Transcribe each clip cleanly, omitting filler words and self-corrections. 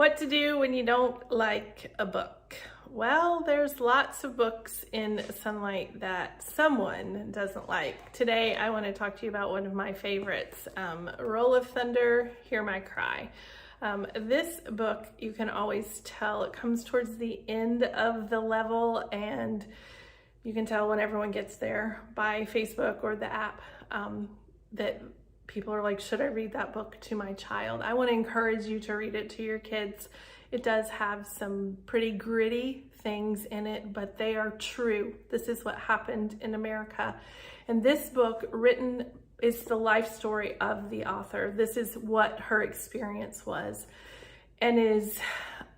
What to do when you don't like a book? Well, there's lots of books in Sonlight that someone doesn't like. Today, I want to talk to you about one of my favorites, Roll of Thunder, Hear My Cry. This book, you can always tell, it comes towards the end of the level, and you can tell when everyone gets there by Facebook or the app that people are like, should I read that book to my child? I want to encourage you to read it to your kids. It does have some pretty gritty things in it, but they are true. This is what happened in America. And this book is the life story of the author. This is what her experience was, and is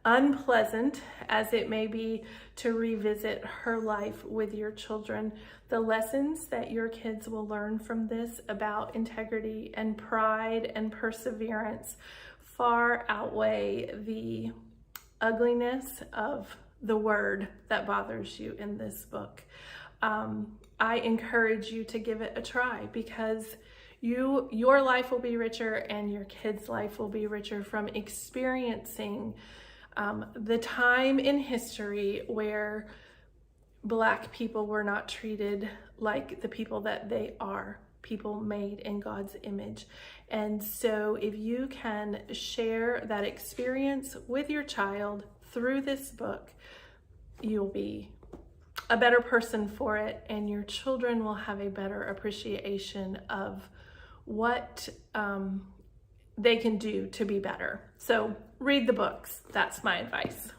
unpleasant as it may be to revisit her life with your children. The lessons that your kids will learn from this about integrity and pride and perseverance far outweigh the ugliness of the word that bothers you in this book. I encourage you to give it a try, because your life will be richer and your kids' life will be richer from experiencing the time in history where Black people were not treated like the people that they are, people made in God's image. And so if you can share that experience with your child through this book, you'll be a better person for it, and your children will have a better appreciation of what they can do to be better. So read the books. That's my advice.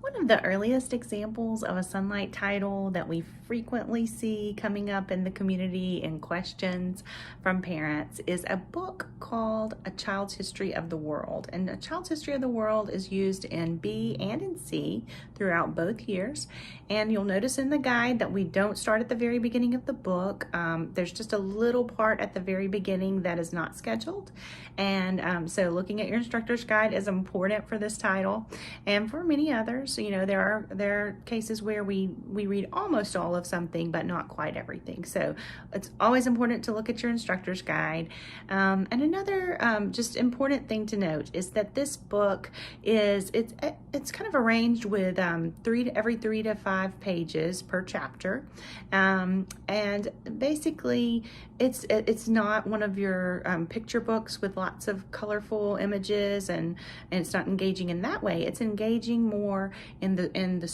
One of the earliest examples of a Sonlight title that we frequently see coming up in the community in questions from parents is a book called A Child's History of the World. And A Child's History of the World is used in B and in C throughout both years. And you'll notice in the guide that we don't start at the very beginning of the book. There's just a little part at the very beginning that is not scheduled. And so looking at your instructor's guide is important for this title and for many others. So, you know, there are cases where we read almost all of something, but not quite everything. So it's always important to look at your instructor's guide. And another just important thing to note is that this book it's kind of arranged with every 3 to 5 pages per chapter, and basically it's not one of your picture books with lots of colorful images, and it's not engaging in that way. It's engaging more in the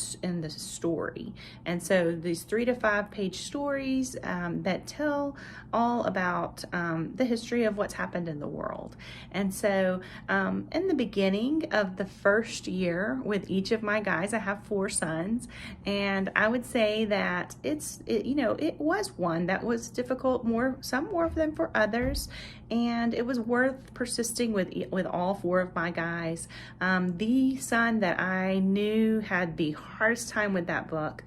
story. And so these 3 to 5 page stories that tell all about the history of what's happened in the world. And so in the beginning of the first year with each of my guys, I have 4 sons, and I would say that it was one that was difficult, some more of them for others, and it was worth persisting with all 4 of my guys. The son that I knew had the hardest time with that book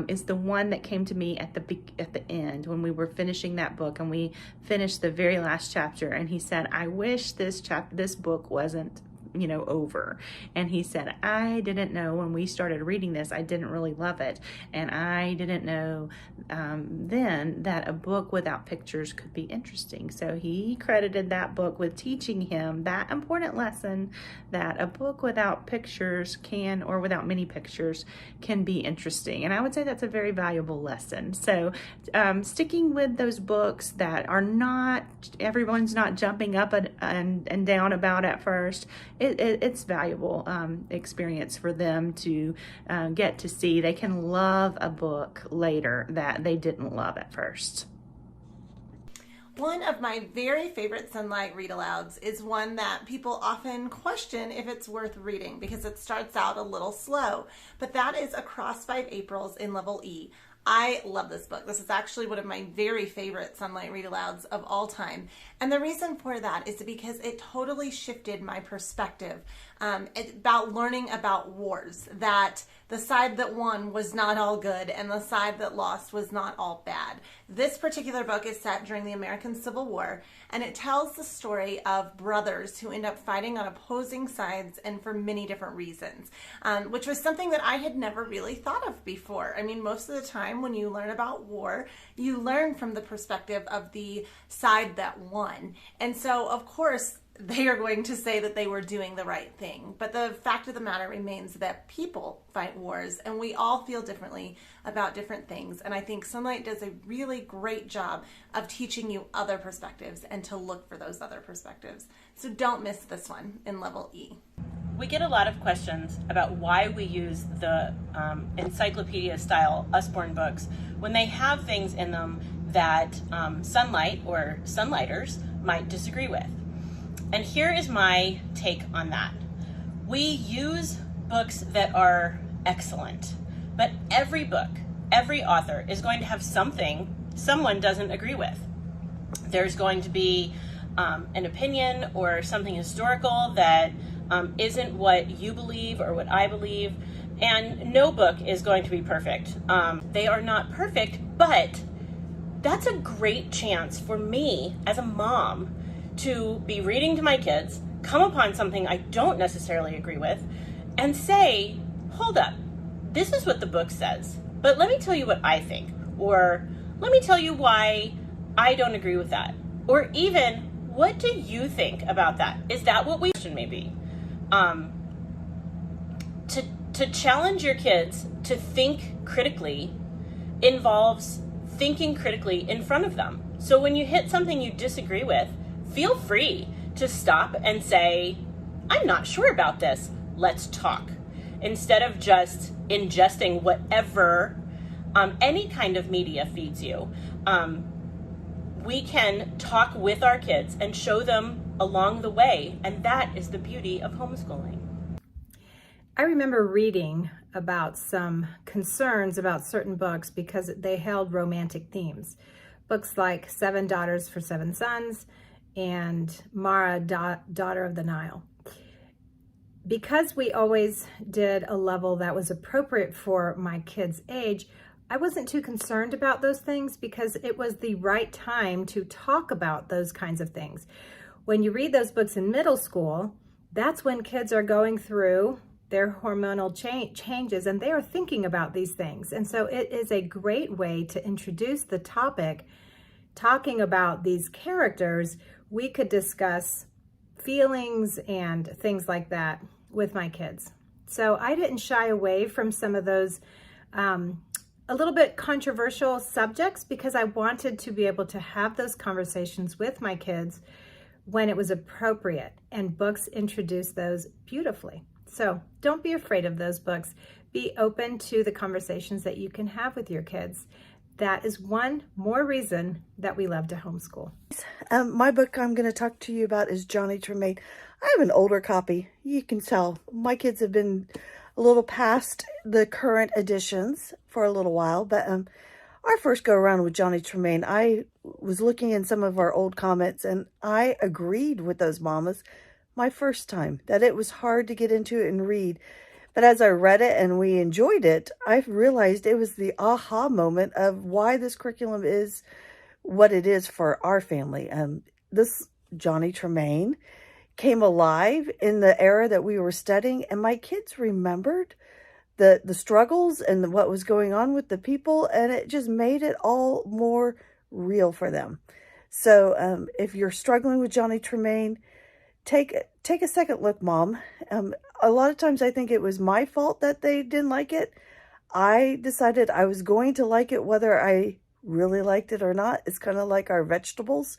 is the one that came to me at the end when we were finishing that book, and we finished the very last chapter, and he said, I wish this book wasn't over. And he said, I didn't know when we started reading this, I didn't really love it. And I didn't know then that a book without pictures could be interesting. So he credited that book with teaching him that important lesson that a book without pictures or without many pictures can be interesting. And I would say that's a very valuable lesson. So sticking with those books that are everyone's not jumping up and down about at first, it's valuable experience for them to get to see. They can love a book later that they didn't love at first. One of my very favorite Sonlight read-alouds is one that people often question if it's worth reading because it starts out a little slow, but that is Across 5 Aprils in Level E. I love this book. This is actually one of my very favorite Sonlight read-alouds of all time. And the reason for that is because it totally shifted my perspective about learning about wars, that the side that won was not all good and the side that lost was not all bad. This particular book is set during the American Civil War, and it tells the story of brothers who end up fighting on opposing sides and for many different reasons, which was something that I had never really thought of before. I mean, most of the time when you learn about war, you learn from the perspective of the side that won. And so, of course, they are going to say that they were doing the right thing. But the fact of the matter remains that people fight wars, and we all feel differently about different things. And I think Sonlight does a really great job of teaching you other perspectives and to look for those other perspectives. So don't miss this one in level E. We get a lot of questions about why we use the encyclopedia-style Usborne books when they have things in them that Sonlight or Sonlighters might disagree with. And here is my take on that. We use books that are excellent, but every book, every author is going to have something someone doesn't agree with. There's going to be an opinion or something historical that isn't what you believe or what I believe, and no book is going to be perfect. They are not perfect, but that's a great chance for me as a mom to be reading to my kids, come upon something I don't necessarily agree with, and say, hold up, this is what the book says, but let me tell you what I think, or let me tell you why I don't agree with that, or even, what do you think about that? Is that what we should maybe? To challenge your kids to think critically involves thinking critically in front of them. So when you hit something you disagree with, feel free to stop and say, I'm not sure about this, let's talk. Instead of just ingesting whatever any kind of media feeds you. We can talk with our kids and show them along the way, and that is the beauty of homeschooling. I remember reading about some concerns about certain books because they held romantic themes. Books like 7 Daughters for 7 Sons and Mara, Daughter of the Nile. Because we always did a level that was appropriate for my kids' age, I wasn't too concerned about those things because it was the right time to talk about those kinds of things. When you read those books in middle school, that's when kids are going through their hormonal changes and they are thinking about these things. And so it is a great way to introduce the topic. Talking about these characters, we could discuss feelings and things like that with my kids. So I didn't shy away from some of those a little bit controversial subjects because I wanted to be able to have those conversations with my kids when it was appropriate, and books introduce those beautifully. So don't be afraid of those books. Be open to the conversations that you can have with your kids. That is one more reason that we love to homeschool. My book I'm going to talk to you about is Johnny Tremaine. I have an older copy. You can tell my kids have been a little past the current editions for a little while, but our first go around with Johnny Tremaine, I was looking in some of our old comments and I agreed with those mamas my first time that it was hard to get into it and read. But as I read it and we enjoyed it, I realized it was the aha moment of why this curriculum is what it is for our family. This Johnny Tremaine came alive in the era that we were studying, and my kids remembered the struggles and what was going on with the people, and it just made it all more real for them. So if you're struggling with Johnny Tremaine, take a second look, Mom. A lot of times I think it was my fault that they didn't like it. I decided I was going to like it whether I really liked it or not. It's kind of like our vegetables.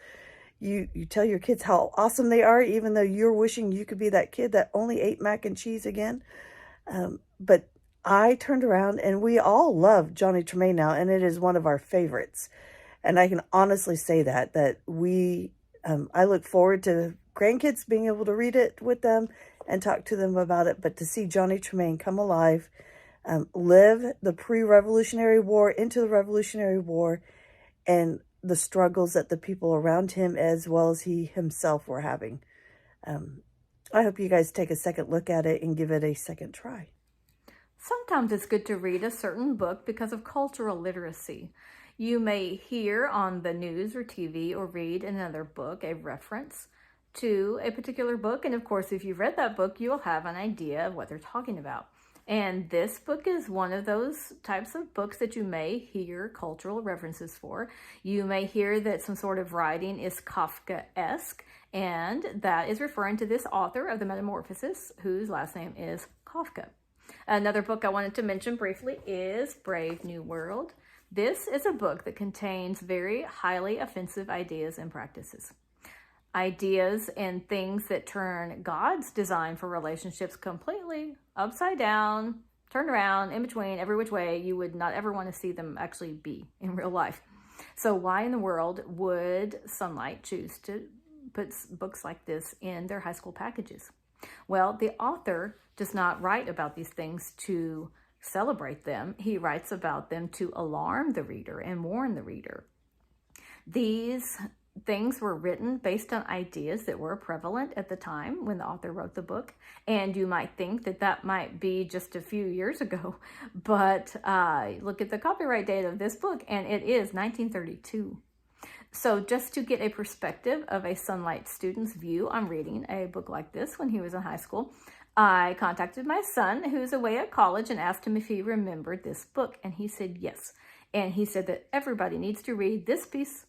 You tell your kids how awesome they are, even though you're wishing you could be that kid that only ate mac and cheese again. But I turned around and we all love Johnny Tremaine now, and it is one of our favorites. And I can honestly say that I look forward to grandkids being able to read it with them and talk to them about it. But to see Johnny Tremaine come alive, live the pre-Revolutionary War into the Revolutionary War, and the struggles that the people around him as well as he himself were having. I hope you guys take a second look at it and give it a second try. Sometimes it's good to read a certain book because of cultural literacy. You may hear on the news or TV or read in another book a reference to a particular book. And of course, if you've read that book, you'll have an idea of what they're talking about. And this book is one of those types of books that you may hear cultural references for. You may hear that some sort of writing is Kafka-esque, and that is referring to this author of the Metamorphosis, whose last name is Kafka. Another book I wanted to mention briefly is Brave New World. This is a book that contains very highly offensive ideas and practices. Ideas and things that turn God's design for relationships completely upside down, turned around, in between, every which way you would not ever want to see them actually be in real life. So why in the world would Sonlight choose to put books like this in their high school packages? Well, the author does not write about these things to celebrate them. He writes about them to alarm the reader and warn the reader. These things were written based on ideas that were prevalent at the time when the author wrote the book. And you might think that that might be just a few years ago, but look at the copyright date of this book, and it is 1932. So just to get a perspective of a Sonlight student's view on reading a book like this when he was in high school, I contacted my son, who's away at college, and asked him if he remembered this book, and he said yes. And he said that everybody needs to read this piece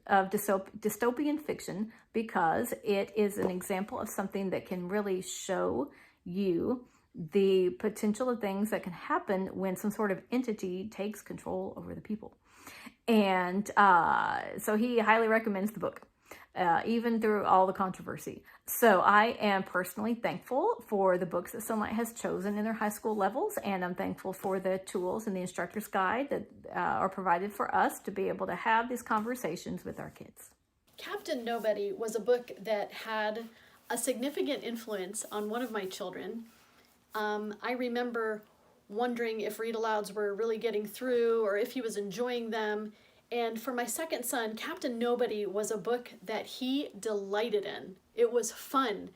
of dystopian fiction because it is an example of something that can really show you the potential of things that can happen when some sort of entity takes control over the people. And so he highly recommends the book, even through all the controversy. So I am personally thankful for the books that Sonlight has chosen in their high school levels, and I'm thankful for the tools and the instructor's guide that are provided for us to be able to have these conversations with our kids. Captain Nobody was a book that had a significant influence on one of my children. I remember wondering if read-alouds were really getting through or if he was enjoying them. And for my second son, Captain Nobody was a book that he delighted in. It was fun.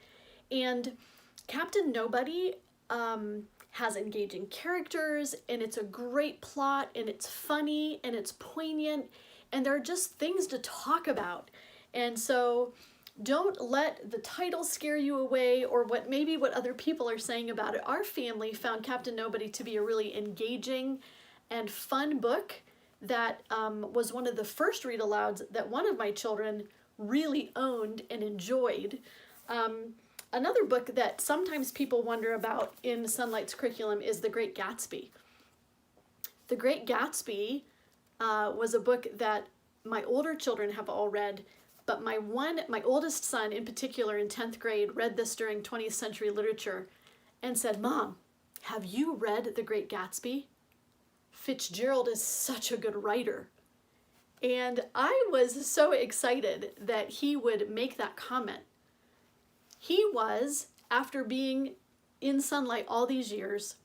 And Captain Nobody has engaging characters, and it's a great plot, and it's funny, and it's poignant, and there are just things to talk about. And so don't let the title scare you away or what other people are saying about it. Our family found Captain Nobody to be a really engaging and fun book that was one of the first read-alouds that one of my children really owned and enjoyed. Another book that sometimes people wonder about in Sonlight's curriculum is The Great Gatsby. The Great Gatsby was a book that my older children have all read, but my oldest son in particular in 10th grade read this during 20th century literature and said, "Mom, have you read The Great Gatsby? Fitzgerald is such a good writer." And I was so excited that he would make that comment. He was, after being in Sonlight all these years,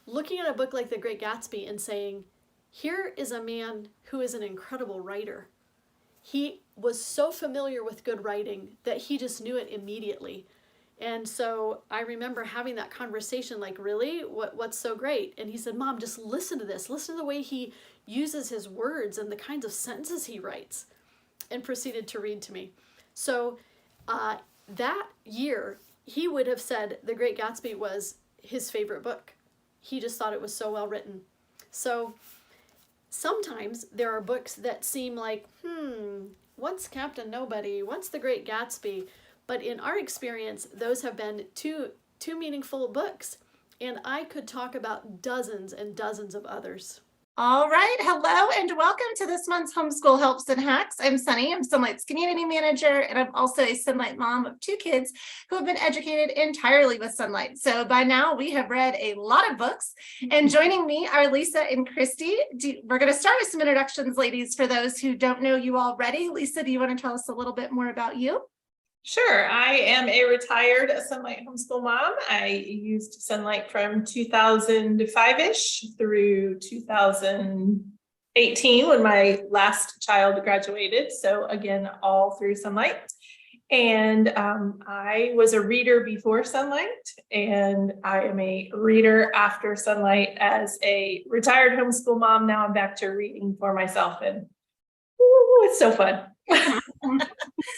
looking at a book like The Great Gatsby and saying, here is a man who is an incredible writer. He was so familiar with good writing that he just knew it immediately. And so I remember having that conversation, like, really? What's so great? And he said, "Mom, just listen to this. Listen to the way he uses his words and the kinds of sentences he writes," and proceeded to read to me. So that year, he would have said The Great Gatsby was his favorite book. He just thought it was so well written. So sometimes there are books that seem like, what's Captain Nobody? What's The Great Gatsby? But in our experience, those have been two meaningful books, and I could talk about dozens and dozens of others. All right. Hello and welcome to this month's Homeschool Helps and Hacks. I'm Sunny. I'm Sonlight's community manager, and I'm also a Sonlight mom of 2 kids who have been educated entirely with Sonlight. So by now we have read a lot of books, and joining me are Lisa and Christy. We're going to start with some introductions, ladies, for those who don't know you already. Lisa, do you want to tell us a little bit more about you? Sure. I am a retired Sonlight homeschool mom. I used Sonlight from 2005-ish through 2018 when my last child graduated. So again, all through Sonlight. And I was a reader before Sonlight, and I am a reader after Sonlight as a retired homeschool mom. Now I'm back to reading for myself, and it's so fun.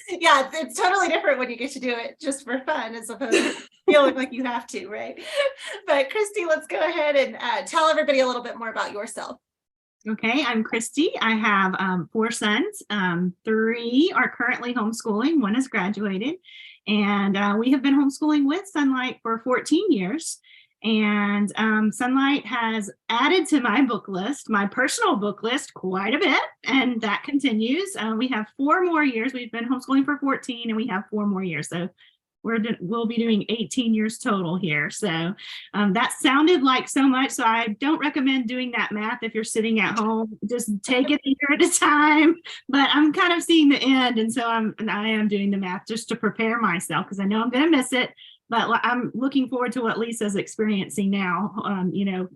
Yeah, it's totally different when you get to do it just for fun as opposed to feel like you have to, right? But Christy, let's go ahead and tell everybody a little bit more about yourself. Okay, I'm Christy. I have 4 sons. 3 are currently homeschooling. 1 has graduated. And we have been homeschooling with Sonlight for 14 years. And Sonlight has added to my book list, my personal book list, quite a bit. And that continues. We have 4 more years. We've been homeschooling for 14 and we have 4 more years. So we'll be doing 18 years total here. So that sounded like so much. So I don't recommend doing that math if you're sitting at home. Just take it a year at a time. But I'm kind of seeing the end. And so I am doing the math just to prepare myself because I know I'm going to miss it. But I'm looking forward to what Lisa's experiencing now,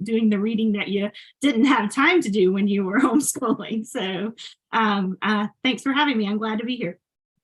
doing the reading that you didn't have time to do when you were homeschooling. So thanks for having me. I'm glad to be here.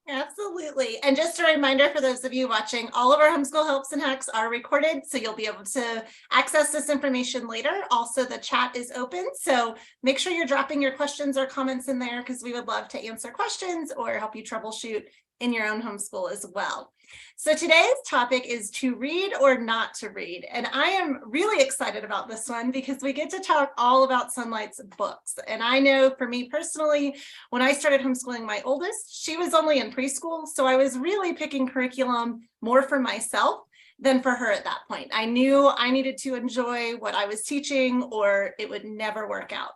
Absolutely. And just a reminder for those of you watching, all of our Homeschool Helps and Hacks are recorded, so you'll be able to access this information later. Also, the chat is open, so make sure you're dropping your questions or comments in there because we would love to answer questions or help you troubleshoot in your own homeschool as well. So today's topic is to read or not to read. And I am really excited about this one because we get to talk all about Sonlight's books. And I know for me personally, when I started homeschooling my oldest, she was only in preschool. So I was really picking curriculum more for myself than for her at that point. I knew I needed to enjoy what I was teaching or it would never work out.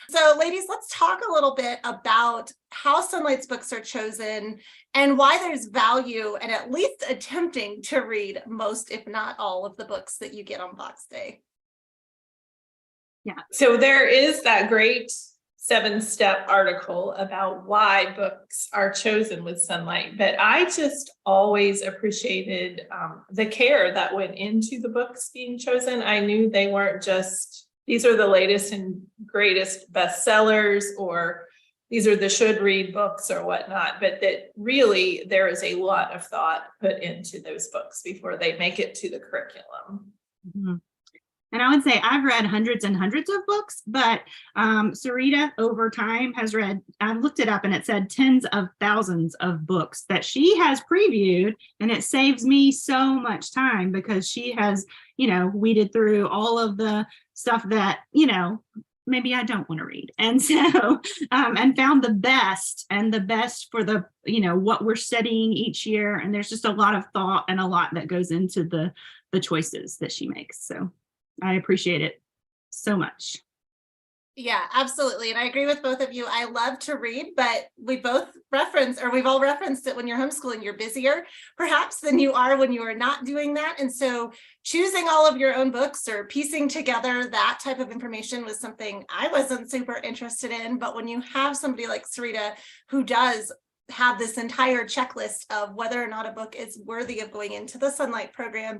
So ladies, let's talk a little bit about how Sonlight's books are chosen and why there's value in at least attempting to read most, if not all, of the books that you get on Box Day. Yeah, so there is that great 7-step article about why books are chosen with Sonlight, but I just always appreciated the care that went into the books being chosen. I knew they weren't just, these are the latest and greatest bestsellers, or these are the should read books or whatnot, but that really there is a lot of thought put into those books before they make it to the curriculum. Mm-hmm. And I would say I've read hundreds and hundreds of books, but Sarita over time has read, I've looked it up and it said tens of thousands of books that she has previewed, and it saves me so much time because she has, weeded through all of the stuff that, maybe I don't want to read. And so, and found the best for the, what we're studying each year. And there's just a lot of thought and a lot that goes into the choices that she makes. So I appreciate it so much. Yeah, absolutely. And I agree with both of you. I love to read, but we've all referenced it when you're homeschooling, you're busier perhaps than you are when you are not doing that. And so choosing all of your own books or piecing together that type of information was something I wasn't super interested in. But when you have somebody like Sarita who does have this entire checklist of whether or not a book is worthy of going into the Sonlight program,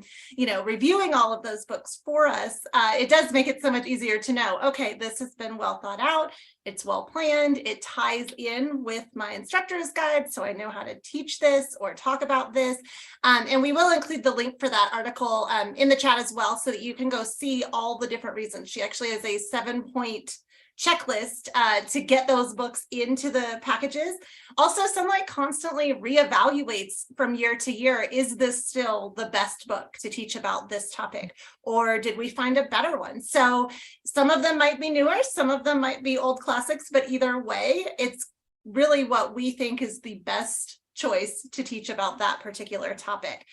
reviewing all of those books for us, it does make it so much easier to know, okay, this has been well thought out, it's well planned, it ties in with my instructor's guide, so I know how to teach this or talk about this. And we will include the link for that article in the chat as well, so that you can go see all the different reasons. She actually has a 7-point checklist to get those books into the packages. Also, Sonlight constantly reevaluates from year to year. Is this still the best book to teach about this topic? Or did we find a better one? So some of them might be newer, some of them might be old classics, but either way, it's really what we think is the best choice to teach about that particular topic.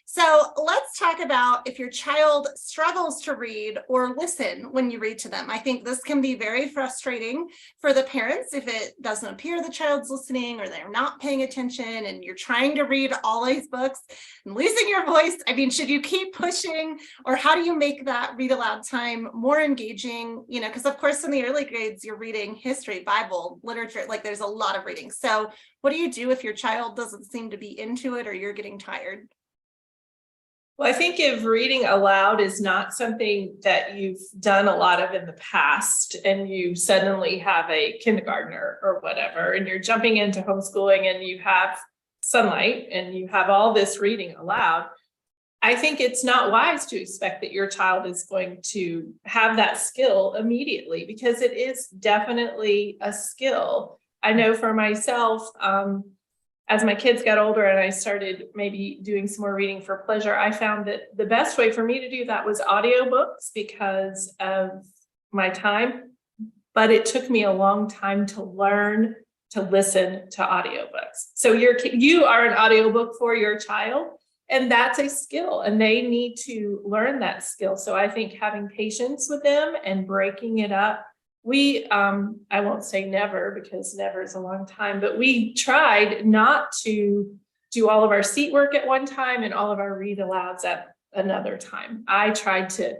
So let's talk about if your child struggles to read or listen when you read to them. I think this can be very frustrating for the parents if it doesn't appear the child's listening or they're not paying attention and you're trying to read all these books and losing your voice. I mean, should you keep pushing, or how do you make that read aloud time more engaging? Because of course in the early grades, you're reading history, Bible, literature, like there's a lot of reading. So what do you do if your child doesn't seem to be into it or you're getting tired? Well, I think if reading aloud is not something that you've done a lot of in the past and you suddenly have a kindergartner or whatever, and you're jumping into homeschooling and you have Sonlight and you have all this reading aloud, I think it's not wise to expect that your child is going to have that skill immediately, because it is definitely a skill. I know for myself, as my kids got older and I started maybe doing some more reading for pleasure, I found that the best way for me to do that was audiobooks because of my time. But it took me a long time to learn to listen to audiobooks. So you are an audiobook for your child, and that's a skill, and they need to learn that skill. So I think having patience with them and breaking it up. I won't say never because never is a long time, but we tried not to do all of our seat work at one time and all of our read alouds at another time. I tried to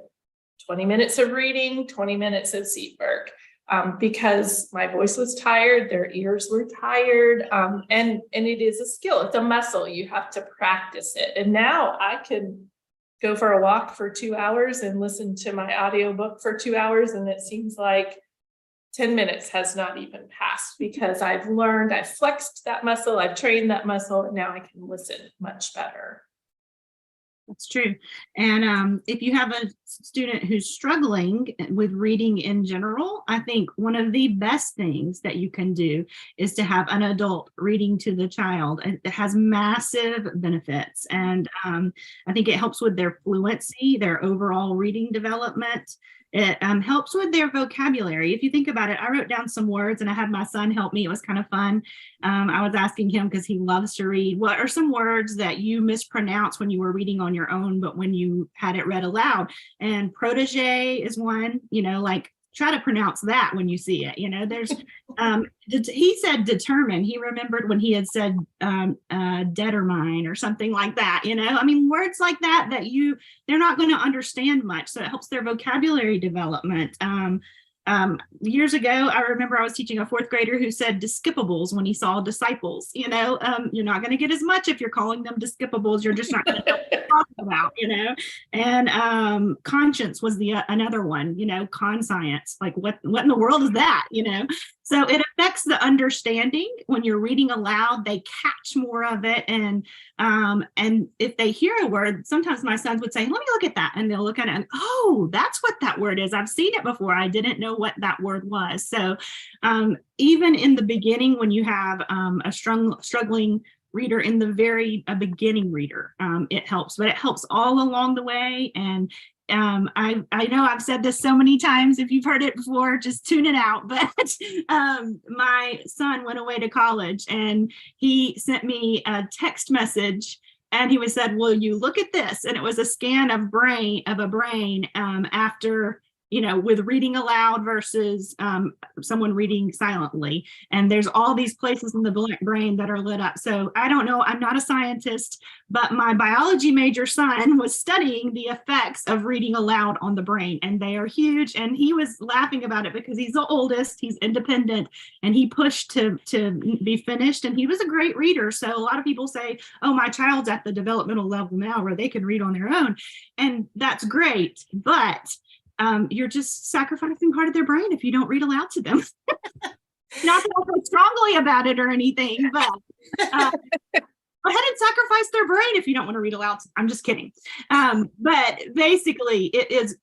20 minutes of reading, 20 minutes of seat work. Because my voice was tired, their ears were tired, and it is a skill. It's a muscle. You have to practice it. And now I can go for a walk for 2 hours and listen to my audiobook for 2 hours, and it seems like 10 minutes has not even passed because I've flexed that muscle, I've trained that muscle, and now I can listen much better. That's true. And if you have a student who's struggling with reading in general, I think one of the best things that you can do is to have an adult reading to the child. It has massive benefits. And I think it helps with their fluency, their overall reading development. It helps with their vocabulary. If you think about it, I wrote down some words and I had my son help me. It was kind of fun. I was asking him, because he loves to read, what are some words that you mispronounced when you were reading on your own, but when you had it read aloud? And protege is one, like try to pronounce that when you see it. There's he said determine. He remembered when he had said determine or something like that. Words like that they're not going to understand much, so it helps their vocabulary development. Years ago, I remember I was teaching a fourth grader who said deskippables when he saw disciples. You're not going to get as much if you're calling them deskippables. You're just not going to know what they're talking about. And conscience was another one. Conscience, like what in the world is that? So it affects the understanding. When you're reading aloud, they catch more of it. And if they hear a word, sometimes my sons would say, let me look at that. And they'll look at it and, oh, that's what that word is. I've seen it before. I didn't know what that word was. So even in the beginning, when you have a struggling reader in the beginning reader, it helps, but it helps all along the way. And I know I've said this so many times. If you've heard it before, just tune it out. But my son went away to college and he sent me a text message and he said, will you look at this? And it was a scan of a brain after, with reading aloud versus someone reading silently. And there's all these places in the brain that are lit up. So I don't know, I'm not a scientist, but my biology major son was studying the effects of reading aloud on the brain, and they are huge. And he was laughing about it because he's the oldest, he's independent, and he pushed to be finished. And he was a great reader. So a lot of people say, oh, my child's at the developmental level now where they can read on their own. And that's great, but you're just sacrificing part of their brain if you don't read aloud to them. Not that I feel strongly about it or anything, but go ahead and sacrifice their brain if you don't want to read aloud. I'm just kidding. But basically,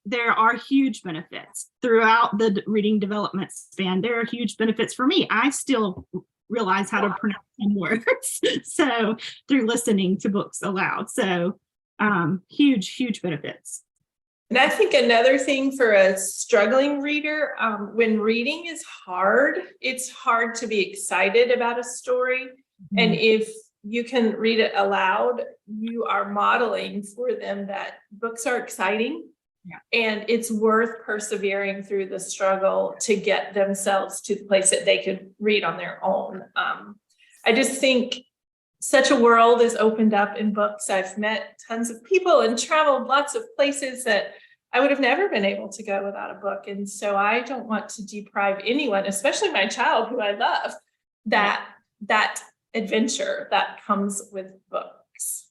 there are huge benefits throughout the reading development span. There are huge benefits for me. I still realize how to pronounce some words. So through listening to books aloud. So huge benefits. And I think another thing for a struggling reader, when reading is hard, it's hard to be excited about a story. Mm-hmm. And if you can read it aloud, you are modeling for them that books are exciting. Yeah. And it's worth persevering through the struggle to get themselves to the place that they could read on their own. I just think such a world is opened up in books. I've met tons of people and traveled lots of places that I would have never been able to go without a book. And so I don't want to deprive anyone, especially my child who I love, that adventure that comes with books.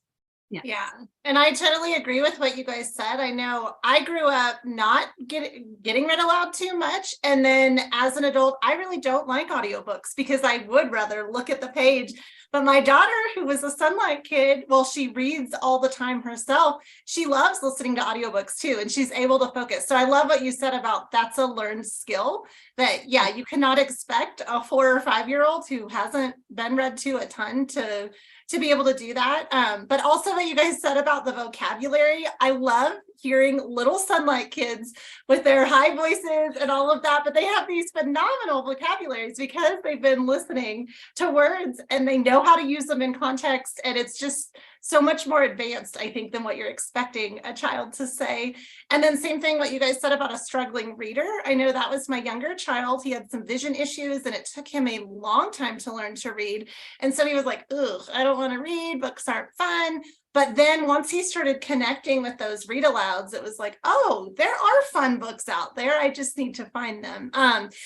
Yeah. And I totally agree with what you guys said. I know I grew up not getting read aloud too much. And then as an adult, I really don't like audiobooks because I would rather look at the page. But my daughter, who was a Sonlight kid, well, she reads all the time herself. She loves listening to audiobooks too, and she's able to focus. So I love what you said about that's a learned skill that, yeah, you cannot expect a 4 or 5-year-old who hasn't been read to a ton to be able to do that. But also what you guys said about the vocabulary, I love hearing little Sonlight kids with their high voices and all of that, but they have these phenomenal vocabularies because they've been listening to words and they know how to use them in context. And it's just so much more advanced, I think, than what you're expecting a child to say. And then same thing, what you guys said about a struggling reader. I know that was my younger child. He had some vision issues and it took him a long time to learn to read. And so he was like, ugh, I don't want to read, books aren't fun. But then once he started connecting with those read alouds, it was like, oh, there are fun books out there. I just need to find them.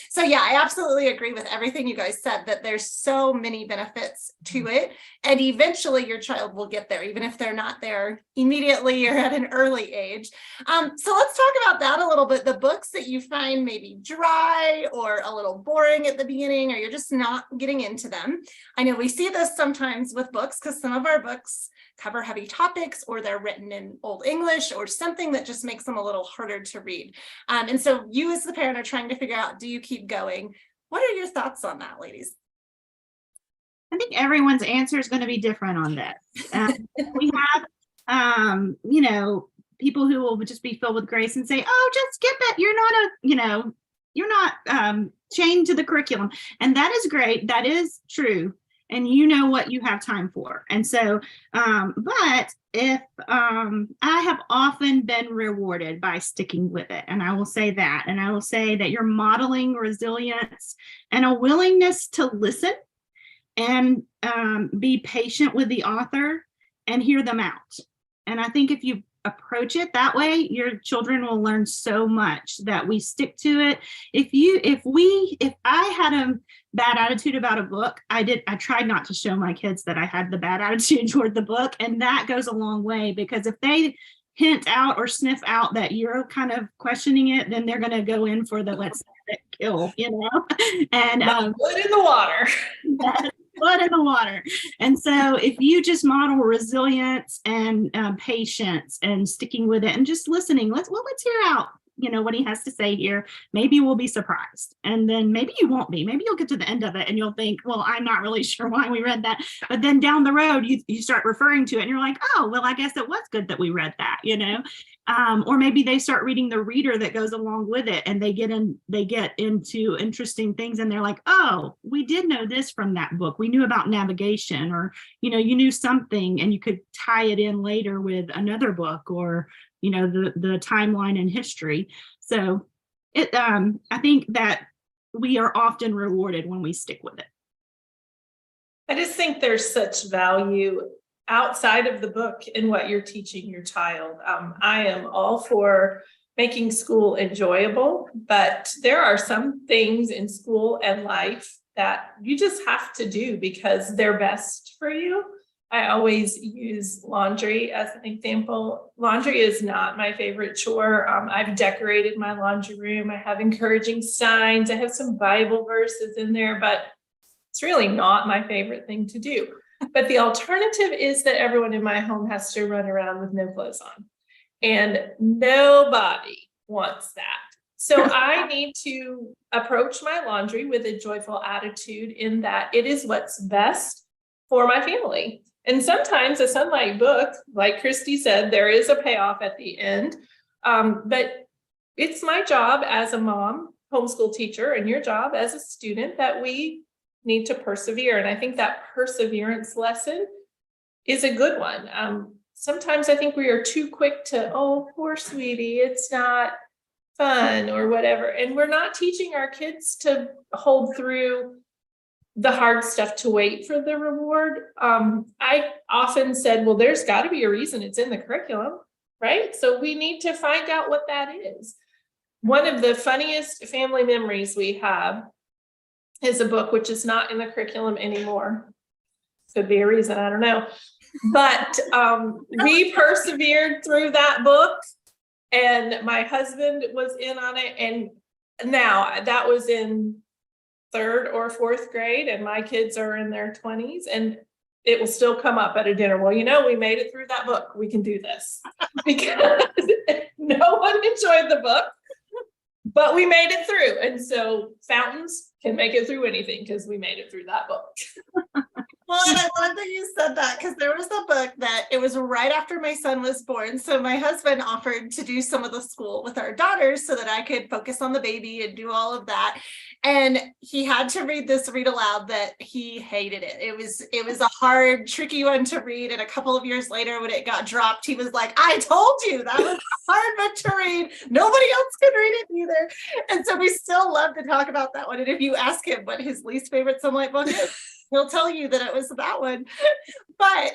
So yeah, I absolutely agree with everything you guys said, that there's so many benefits to it. And eventually your child will get there, even if they're not there immediately or at an early age. So let's talk about that a little bit. The books that you find maybe dry or a little boring at the beginning, or you're just not getting into them. I know we see this sometimes with books because some of our books cover heavy topics, or they're written in Old English or something that just makes them a little harder to read. And so you as the parent are trying to figure out, do you keep going? What are your thoughts on that, ladies? I think everyone's answer is going to be different on this. We have, people who will just be filled with grace and say, oh, just skip it. You're not chained to the curriculum. And that is great. That is true. And you know what you have time for. And so, but if I have often been rewarded by sticking with it, and I will say that, and I will say that you're modeling resilience and a willingness to listen and be patient with the author and hear them out. And I think if you approach it that way, your children will learn so much that we stick to it. If I had a bad attitude about a book, I tried not to show my kids that I had the bad attitude toward the book. And that goes a long way, because if they hint out or sniff out that you're kind of questioning it, then they're going to go in for the let's kill, and blood in the water. Blood in the water. And so if you just model resilience and patience and sticking with it and just listening, let's hear out, what he has to say here. Maybe we'll be surprised. And then maybe you won't be. Maybe you'll get to the end of it and you'll think, well, I'm not really sure why we read that. But then down the road, you start referring to it and you're like, oh, well, I guess it was good that we read that, or maybe they start reading the reader that goes along with it and they get into interesting things and they're like, oh, we did know this from that book. We knew about navigation, or, you knew something and you could tie it in later with another book, or, the timeline in history. So I think that we are often rewarded when we stick with it. I just think there's such value outside of the book in what you're teaching your child. I am all for making school enjoyable, but there are some things in school and life that you just have to do because they're best for you. I always use laundry as an example. Laundry is not my favorite chore. I've decorated my laundry room. I have encouraging signs. I have some Bible verses in there, but it's really not my favorite thing to do. But the alternative is that everyone in my home has to run around with no clothes on. And nobody wants that. So I need to approach my laundry with a joyful attitude in that it is what's best for my family. And sometimes a Sonlight book, like Christy said, there is a payoff at the end. But it's my job as a mom, homeschool teacher, and your job as a student that we need to persevere. And I think that perseverance lesson is a good one. Sometimes I think we are too quick to, oh, poor sweetie, it's not fun or whatever. And we're not teaching our kids to hold through the hard stuff to wait for the reward. I often said, well, there's got to be a reason it's in the curriculum, right? So we need to find out what that is. One of the funniest family memories we have is a book which is not in the curriculum anymore. Could be a reason, I don't know. But we persevered through that book, and my husband was in on it. And now that was in 3rd or 4th grade, and my kids are in their 20s. And it will still come up at a dinner. Well, we made it through that book. We can do this. Because no one enjoyed the book, but we made it through. And so fountains can make it through anything because we made it through that book. Well, and I love that you said that, because there was a book that it was right after my son was born. So my husband offered to do some of the school with our daughters so that I could focus on the baby and do all of that. And he had to read this read aloud that he hated it. It was a hard, tricky one to read. And a couple of years later, when it got dropped, he was like, I told you that was a hard book to read. Nobody else could read it either. And so we still love to talk about that one. And if you ask him what his least favorite Sonlight book is, he'll tell you that it was that one. But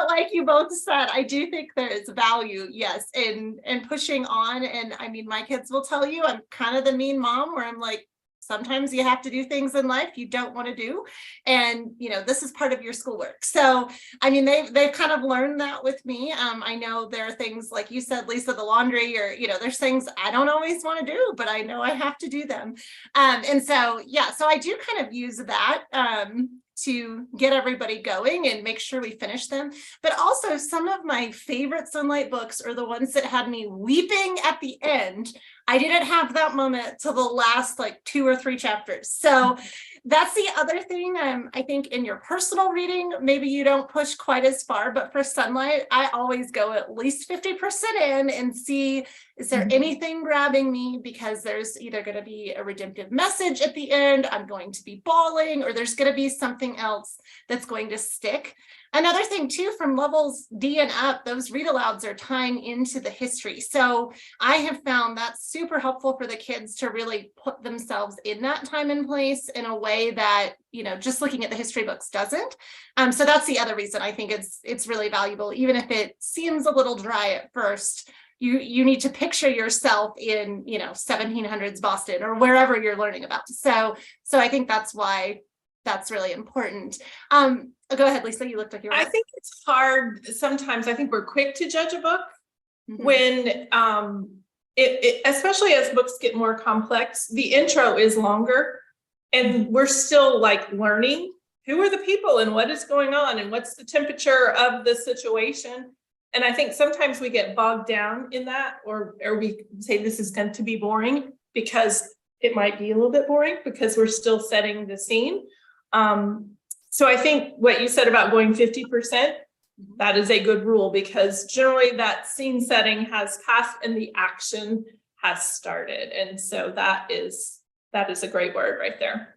like you both said, I do think there is value, yes, in pushing on. And I mean, my kids will tell you I'm kind of the mean mom where I'm like, sometimes you have to do things in life you don't want to do. And, this is part of your schoolwork. So, I mean, they've kind of learned that with me. I know there are things like you said, Lisa, the laundry, or, there's things I don't always want to do, but I know I have to do them. And so, yeah, so I do kind of use that to get everybody going and make sure we finish them. But also some of my favorite Sonlight books are the ones that had me weeping at the end. I didn't have that moment till the last 2 or 3 chapters. So that's the other thing. I think in your personal reading, maybe you don't push quite as far, but for Sonlight, I always go at least 50% in and see, is there anything grabbing me? Because there's either going to be a redemptive message at the end, I'm going to be bawling, or there's going to be something else that's going to stick. Another thing too, from levels D and up, those read alouds are tying into the history. So I have found that's super helpful for the kids to really put themselves in that time and place in a way that, just looking at the history books doesn't. So that's the other reason I think it's really valuable, even if it seems a little dry at first. You need to picture yourself in, 1700s Boston or wherever you're learning about. So I think that's why that's really important. Go ahead, Lisa, you looked like you were. I think it's hard sometimes. I think we're quick to judge a book when it especially as books get more complex, the intro is longer and we're still learning who are the people and what is going on and what's the temperature of the situation. And I think sometimes we get bogged down in that, or we say this is going to be boring, because it might be a little bit boring because we're still setting the scene. So I think what you said about going 50%, that is a good rule, because generally that scene setting has passed and the action has started. And so that is a great word right there.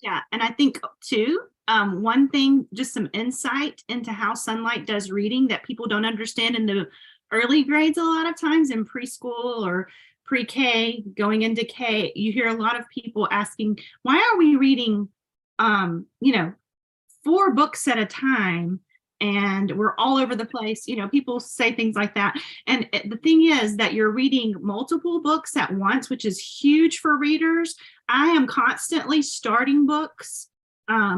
Yeah. And I think too, one thing, just some insight into how Sonlight does reading that people don't understand in the early grades. A lot of times in preschool or pre-K going into K, you hear a lot of people asking, why are we reading 4 books at a time and we're all over the place? People say things like that. And the thing is that you're reading multiple books at once, which is huge for readers. I am constantly starting books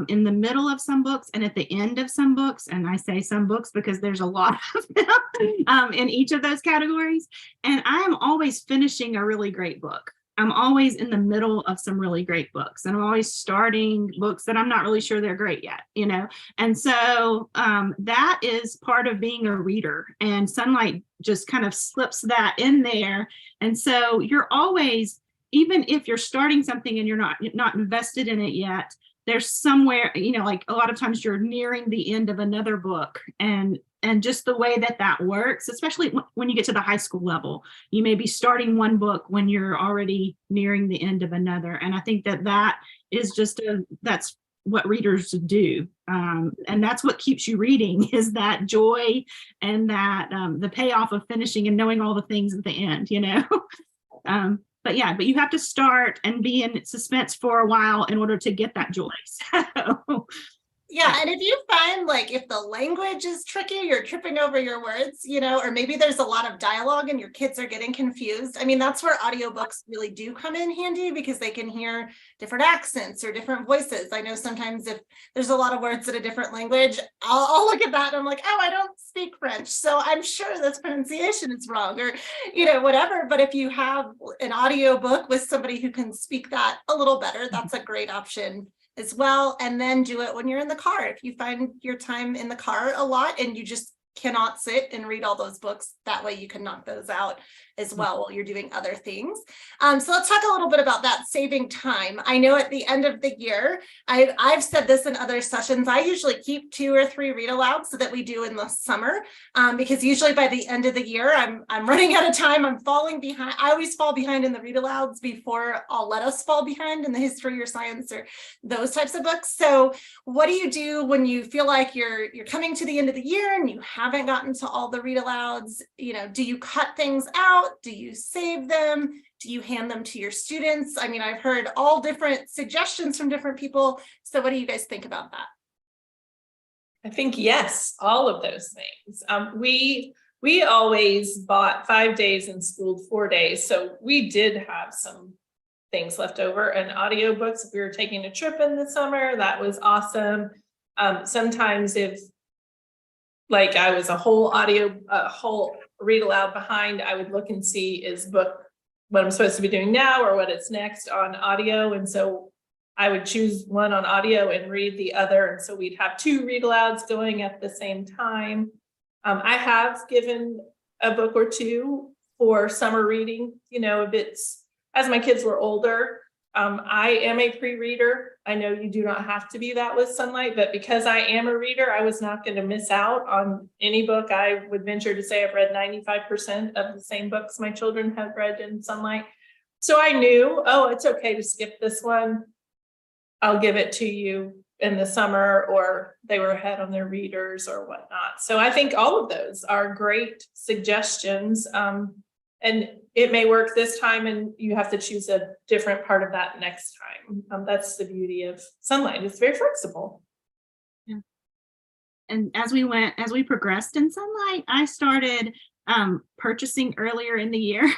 in the middle of some books and at the end of some books. And I say some books because there's a lot of them in each of those categories. And I am always finishing a really great book. I'm always in the middle of some really great books, and I'm always starting books that I'm not really sure they're great yet, And so that is part of being a reader, and Sonlight just kind of slips that in there. And so you're always, even if you're starting something and you're not invested in it yet, there's somewhere, a lot of times you're nearing the end of another book, and just the way that works, especially when you get to the high school level, you may be starting one book when you're already nearing the end of another. And I think that is that's what readers do. And that's what keeps you reading, is that joy and that the payoff of finishing and knowing all the things at the end, But you have to start and be in suspense for a while in order to get that joy. So. Yeah, and if you find if the language is tricky, you're tripping over your words, or maybe there's a lot of dialogue and your kids are getting confused. I mean, that's where audiobooks really do come in handy, because they can hear different accents or different voices. I know sometimes if there's a lot of words in a different language, I'll look at that and I'm like, oh, I don't speak French, so I'm sure this pronunciation is wrong, or, whatever. But if you have an audiobook with somebody who can speak that a little better, that's a great option as well. And then do it when you're in the car. If you find your time in the car a lot and you just cannot sit and read all those books, that way you can knock those out as well while you're doing other things. So let's talk a little bit about that saving time. I know at the end of the year, I've said this in other sessions, I usually keep 2 or 3 read alouds so that we do in the summer, because usually by the end of the year, I'm running out of time, I'm falling behind. I always fall behind in the read alouds before I'll let us fall behind in the history or science or those types of books. So what do you do when you feel like you're coming to the end of the year and you haven't gotten to all the read alouds? You know, do you cut things out? Do you save them? Do you hand them to your students? I mean, I've heard all different suggestions from different people. So what do you guys think about that? I think yes, all of those things. We always bought 5 days and schooled 4 days. So we did have some things left over, and audiobooks. If we were taking a trip in the summer, that was awesome. Sometimes if like I was a whole read aloud behind, I would look and see is book what I'm supposed to be doing now or what it's next on audio. And so I would choose one on audio and read the other. And so we'd have 2 read alouds going at the same time. I have given a book or 2 for summer reading, you know, if it's, as my kids were older. I am a pre-reader. I know you do not have to be that with Sonlight, but because I am a reader, I was not going to miss out on any book. I would venture to say I've read 95% of the same books my children have read in Sonlight. So I knew, oh, it's okay to skip this one. I'll give it to you in the summer, or they were ahead on their readers or whatnot. So I think all of those are great suggestions. And it may work this time and you have to choose a different part of that next time. That's the beauty of Sonlight. It's very flexible. Yeah. And as we progressed in Sonlight, I started purchasing earlier in the year.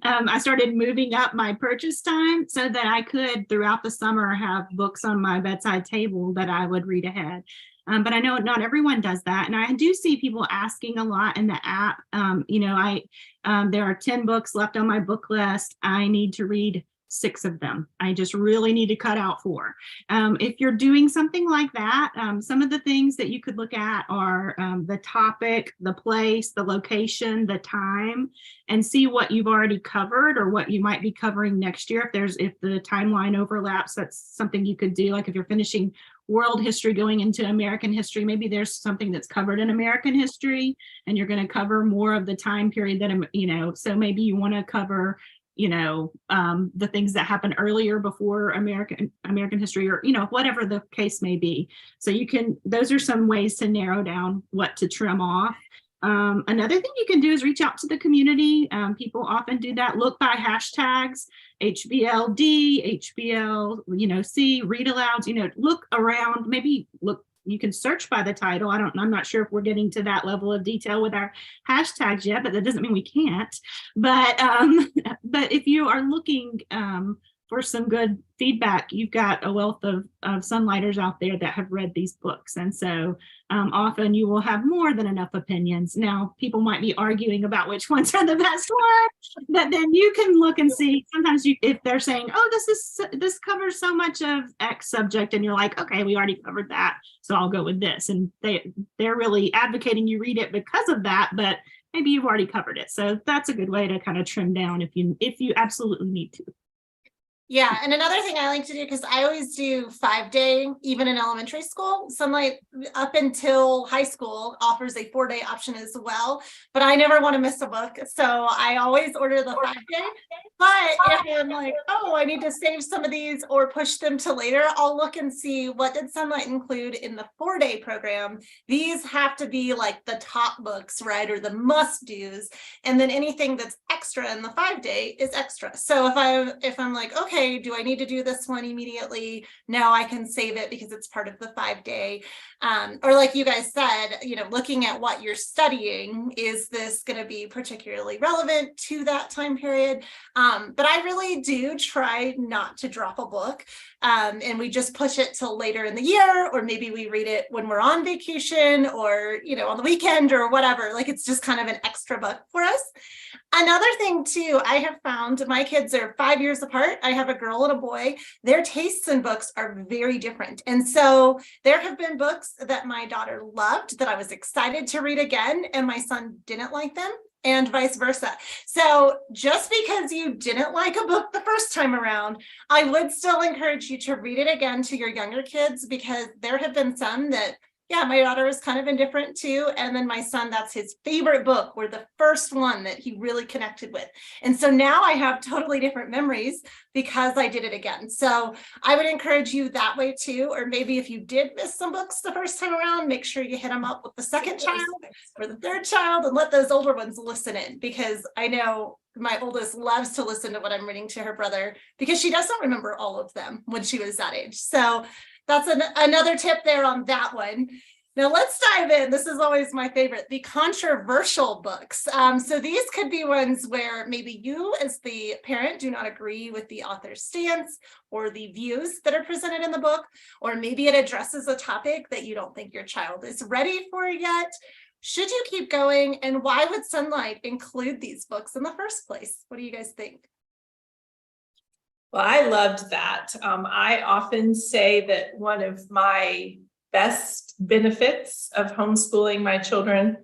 I started moving up my purchase time so that I could throughout the summer have books on my bedside table that I would read ahead. But I know not everyone does that. And I do see people asking a lot in the app. You know, there are 10 books left on my book list. I need to read 6 of them. I just really need to cut out 4. If you're doing something like that, some of the things that you could look at are the topic, the place, the location, the time, and see what you've already covered or what you might be covering next year. If the timeline overlaps, that's something you could do. Like if you're finishing world history going into American history, maybe there's something that's covered in American history and you're going to cover more of the time period that, you know, so maybe you want to cover, you know, the things that happened earlier before American history, or, you know, whatever the case may be. So those are some ways to narrow down what to trim off. Another thing you can do is reach out to the community. People often do that. Look by hashtags, HBLD, HBL, you know, C, read alouds, you know, look around, maybe look, you can search by the title. I'm not sure if we're getting to that level of detail with our hashtags yet, but that doesn't mean we can't. But if you are looking for some good feedback, you've got a wealth of Sonlighters out there that have read these books. And so often you will have more than enough opinions. Now, people might be arguing about which ones are the best ones, but then you can look and see. Sometimes if they're saying, oh, this covers so much of X subject, and you're like, okay, we already covered that, so I'll go with this. And they're really advocating you read it because of that, but maybe you've already covered it. So that's a good way to kind of trim down if you absolutely need to. Yeah, and another thing I like to do, because I always do 5-day, even in elementary school. Sonlight up until high school offers a 4-day option as well, but I never want to miss a book, so I always order the 5-day. But if I'm like, oh, I need to save some of these or push them to later, I'll look and see what did Sonlight include in the 4-day program. These have to be like the top books, right, or the must-dos, and then anything that's extra in the 5-day is extra. So if I'm like, okay, do I need to do this one immediately? No, I can save it because it's part of the 5-day. Or like you guys said, looking at what you're studying, is this going to be particularly relevant to that time period? But I really do try not to drop a book, and we just push it till later in the year, or maybe we read it when we're on vacation, or on the weekend or whatever. Like, it's just kind of an extra book for us. Another thing too, I have found, my kids are 5 years apart. I have a girl and a boy. Their tastes in books are very different. And so there have been books that my daughter loved that I was excited to read again, and my son didn't like them, and vice versa. So just because you didn't like a book the first time around, I would still encourage you to read it again to your younger kids, because there have been some that, yeah, my daughter is kind of indifferent too. And then my son, that's his favorite book, or the first one that he really connected with. And so now I have totally different memories because I did it again. So I would encourage you that way too. Or maybe if you did miss some books the first time around, make sure you hit them up with the second child or the third child, and let those older ones listen in, because I know my oldest loves to listen to what I'm reading to her brother, because she doesn't remember all of them when she was that age. So that's another tip there on that one. Now let's dive in. This is always my favorite, the controversial books. So these could be ones where maybe you as the parent do not agree with the author's stance or the views that are presented in the book, or maybe it addresses a topic that you don't think your child is ready for yet. Should you keep going? And why would Sonlight include these books in the first place? What do you guys think? Well, I loved that. I often say that one of my best benefits of homeschooling my children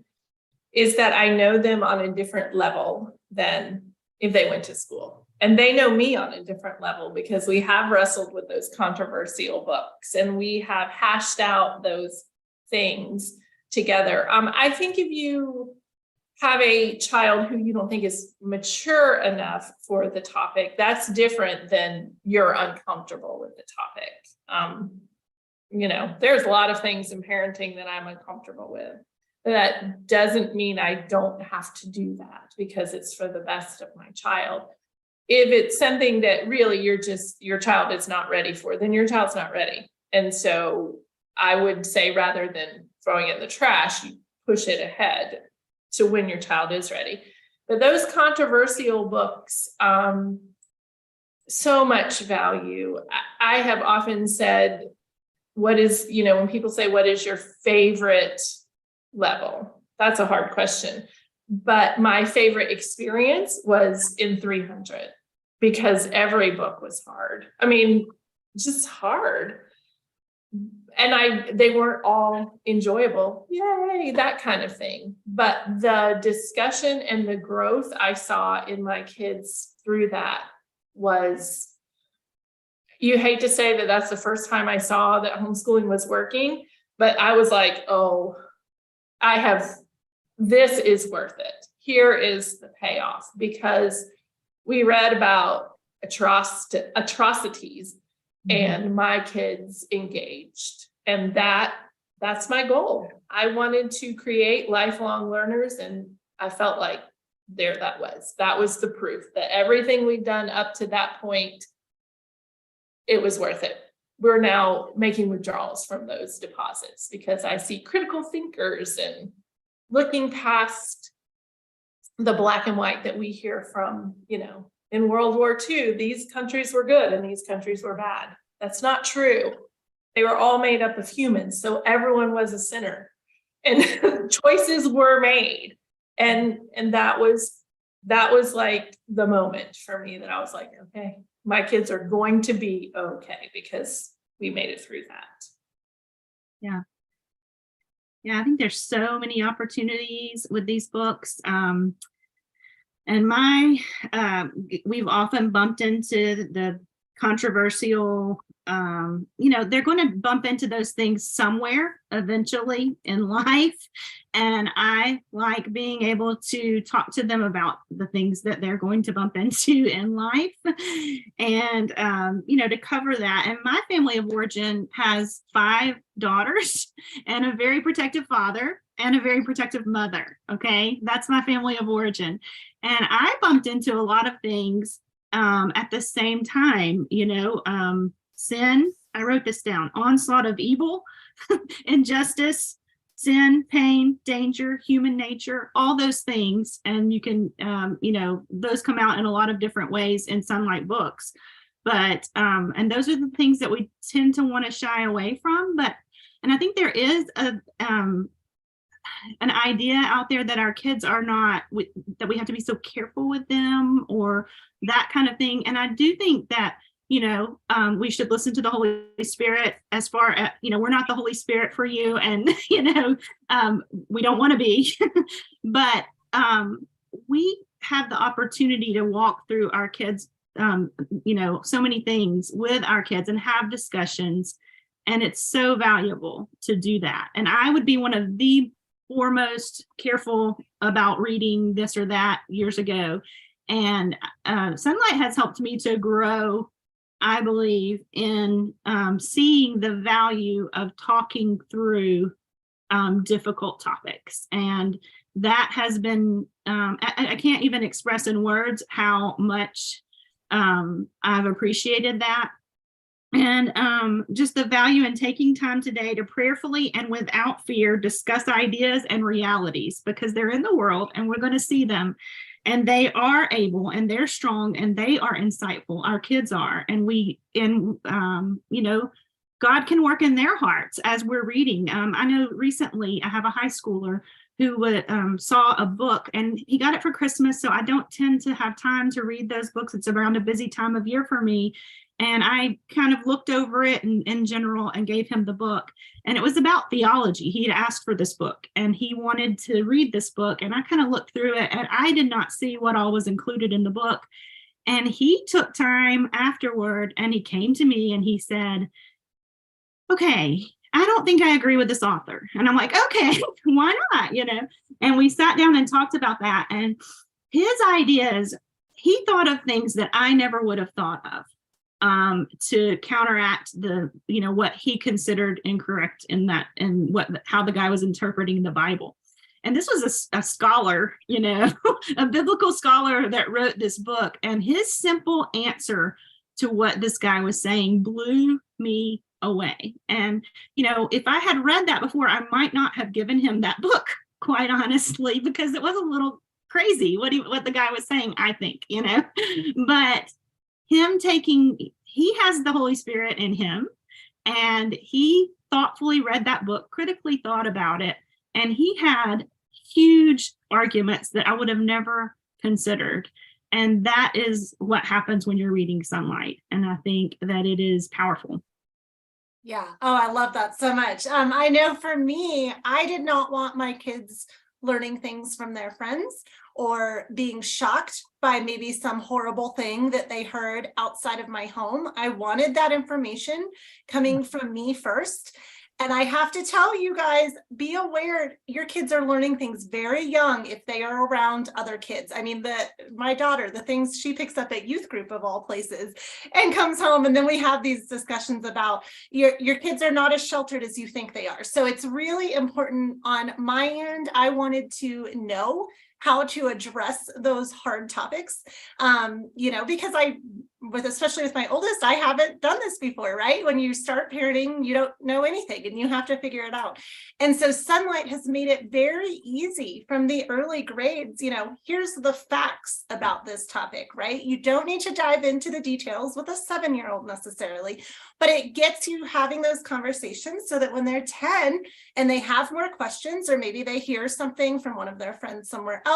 is that I know them on a different level than if they went to school. And they know me on a different level, because we have wrestled with those controversial books and we have hashed out those things together. I think if you have a child who you don't think is mature enough for the topic, that's different than you're uncomfortable with the topic. There's a lot of things in parenting that I'm uncomfortable with. That doesn't mean I don't have to do that, because it's for the best of my child. If it's something that really your child is not ready for, then your child's not ready. And so I would say, rather than throwing it in the trash, you push it ahead to when your child is ready. But those controversial books, so much value. I have often said, when people say, what is your favorite level? That's a hard question. But my favorite experience was in 300, because every book was hard. I mean, just hard. And they weren't all enjoyable, yay, that kind of thing. But the discussion and the growth I saw in my kids through that was, you hate to say that that's the first time I saw that homeschooling was working, but I was like, oh, this is worth it. Here is the payoff, because we read about atrocities. And my kids engaged. And that's my goal. I wanted to create lifelong learners, and I felt like that was the proof that everything we'd done up to that point, it was worth it. We're now making withdrawals from those deposits, because I see critical thinkers and looking past the black and white that we hear from, in World War II, these countries were good and these countries were bad. That's not true. They were all made up of humans, so everyone was a sinner, and choices were made. And that was like the moment for me that I was like, okay, my kids are going to be okay, because we made it through that. Yeah. Yeah, I think there's so many opportunities with these books. And we've often bumped into the controversial, they're going to bump into those things somewhere eventually in life. And I like being able to talk to them about the things that they're going to bump into in life, and, to cover that. And my family of origin has 5 daughters and a very protective father and a very protective mother. Okay. That's my family of origin. And I bumped into a lot of things at the same time, sin, I wrote this down, onslaught of evil, injustice, sin, pain, danger, human nature, all those things. And you can, those come out in a lot of different ways in Sonlight books. But, and those are the things that we tend to want to shy away from. And I think there is an idea out there that our kids are not, that we have to be so careful with them or that kind of thing. And I do think that, we should listen to the Holy Spirit as far as, we're not the Holy Spirit for you. And, we don't want to be, but we have the opportunity to walk through our kids, so many things with our kids and have discussions. And it's so valuable to do that. And I would be one of the foremost careful about reading this or that years ago. And Sonlight has helped me to grow, I believe, in seeing the value of talking through difficult topics. And that has been, I can't even express in words how much I've appreciated that. And just the value in taking time today to prayerfully and without fear discuss ideas and realities, because they're in the world and we're going to see them. And they are able and they're strong and they are insightful. Our kids are. And God can work in their hearts as we're reading. I know recently I have a high schooler who saw a book and he got it for Christmas. So I don't tend to have time to read those books. It's around a busy time of year for me. And I kind of looked over it in general and gave him the book. And it was about theology. He had asked for this book and he wanted to read this book. And I kind of looked through it and I did not see what all was included in the book. And he took time afterward and he came to me and he said, okay, I don't think I agree with this author. And I'm like, okay, why not? And we sat down and talked about that. And his ideas, he thought of things that I never would have thought of. To counteract what he considered incorrect in that and how the guy was interpreting the Bible. And this was a scholar, a biblical scholar that wrote this book. And his simple answer to what this guy was saying blew me away. And, if I had read that before, I might not have given him that book, quite honestly, because it was a little crazy what the guy was saying, I think, but he has the Holy Spirit in him and he thoughtfully read that book, critically thought about it. And he had huge arguments that I would have never considered. And that is what happens when you're reading Sonlight. And I think that it is powerful. Yeah. Oh, I love that so much. I know for me, I did not want my kids learning things from their friends or being shocked by maybe some horrible thing that they heard outside of my home. I wanted that information coming from me first. And I have to tell you guys, be aware your kids are learning things very young if they are around other kids. I mean, my daughter, the things she picks up at youth group of all places and comes home. And then we have these discussions about your kids are not as sheltered as you think they are. So it's really important on my end. I wanted to know how to address those hard topics, because especially with my oldest, I haven't done this before, right? When you start parenting, you don't know anything and you have to figure it out. And so Sonlight has made it very easy from the early grades. Here's the facts about this topic, right? You don't need to dive into the details with a 7-year-old necessarily, but it gets you having those conversations so that when they're 10 and they have more questions, or maybe they hear something from one of their friends somewhere else,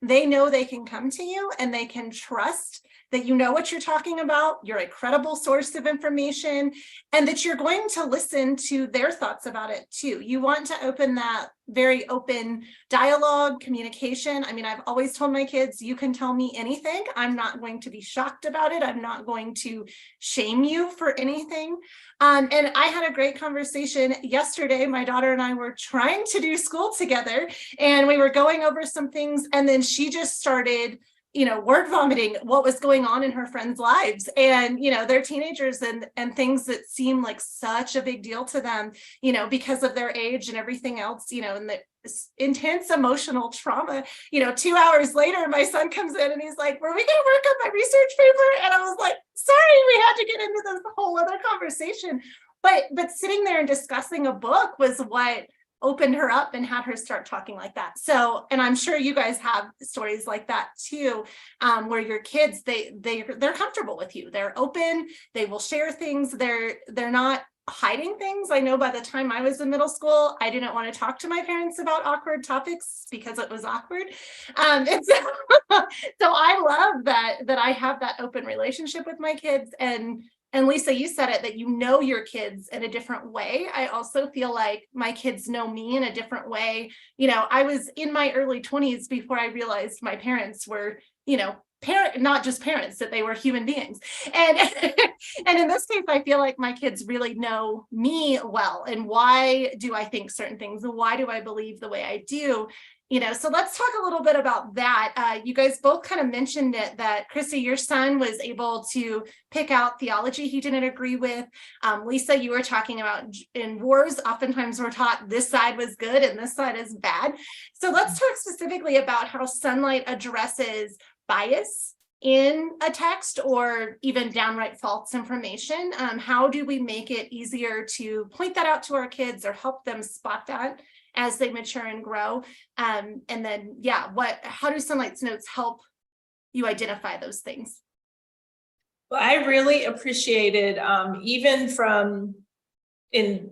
they know they can come to you and they can trust that you know what you're talking about, you're a credible source of information, and that you're going to listen to their thoughts about it too. You want to open that very open dialogue, communication. I mean, I've always told my kids, you can tell me anything. I'm not going to be shocked about it. I'm not going to shame you for anything. And I had a great conversation yesterday. My daughter and I were trying to do school together and we were going over some things, and then she just started word vomiting what was going on in her friends' lives. And, they're teenagers and things that seem like such a big deal to them, because of their age and everything else, and the intense emotional trauma. 2 hours later, my son comes in and he's like, were we going to work on my research paper? And I was like, sorry, we had to get into this whole other conversation. but sitting there and discussing a book was what opened her up and had her start talking like that. So, and I'm sure you guys have stories like that too, where your kids, they're comfortable with you. They're open. They will share things. They're not hiding things. I know by the time I was in middle school, I didn't want to talk to my parents about awkward topics because it was awkward. And so, so I love that I have that open relationship with my kids. And Lisa, you said it, that you know your kids in a different way. I also feel like my kids know me in a different way. You know, I was in my early 20s before I realized my parents were, you know, not just parents, that they were human beings. And and in this case, I feel like my kids really know me well. And why do I think certain things? And why do I believe the way I do? You know, so let's talk a little bit about that. You guys both kind of mentioned it, that Chrissy, your son was able to pick out theology he didn't agree with. Lisa, you were talking about in wars, oftentimes we're taught this side was good and this side is bad. So let's talk specifically about how Sonlight addresses bias in a text or even downright false information. How do we make it easier to point that out to our kids or help them spot that as they mature and grow? And then, yeah, how do Sonlight's notes help you identify those things? Well, I really appreciated, even from in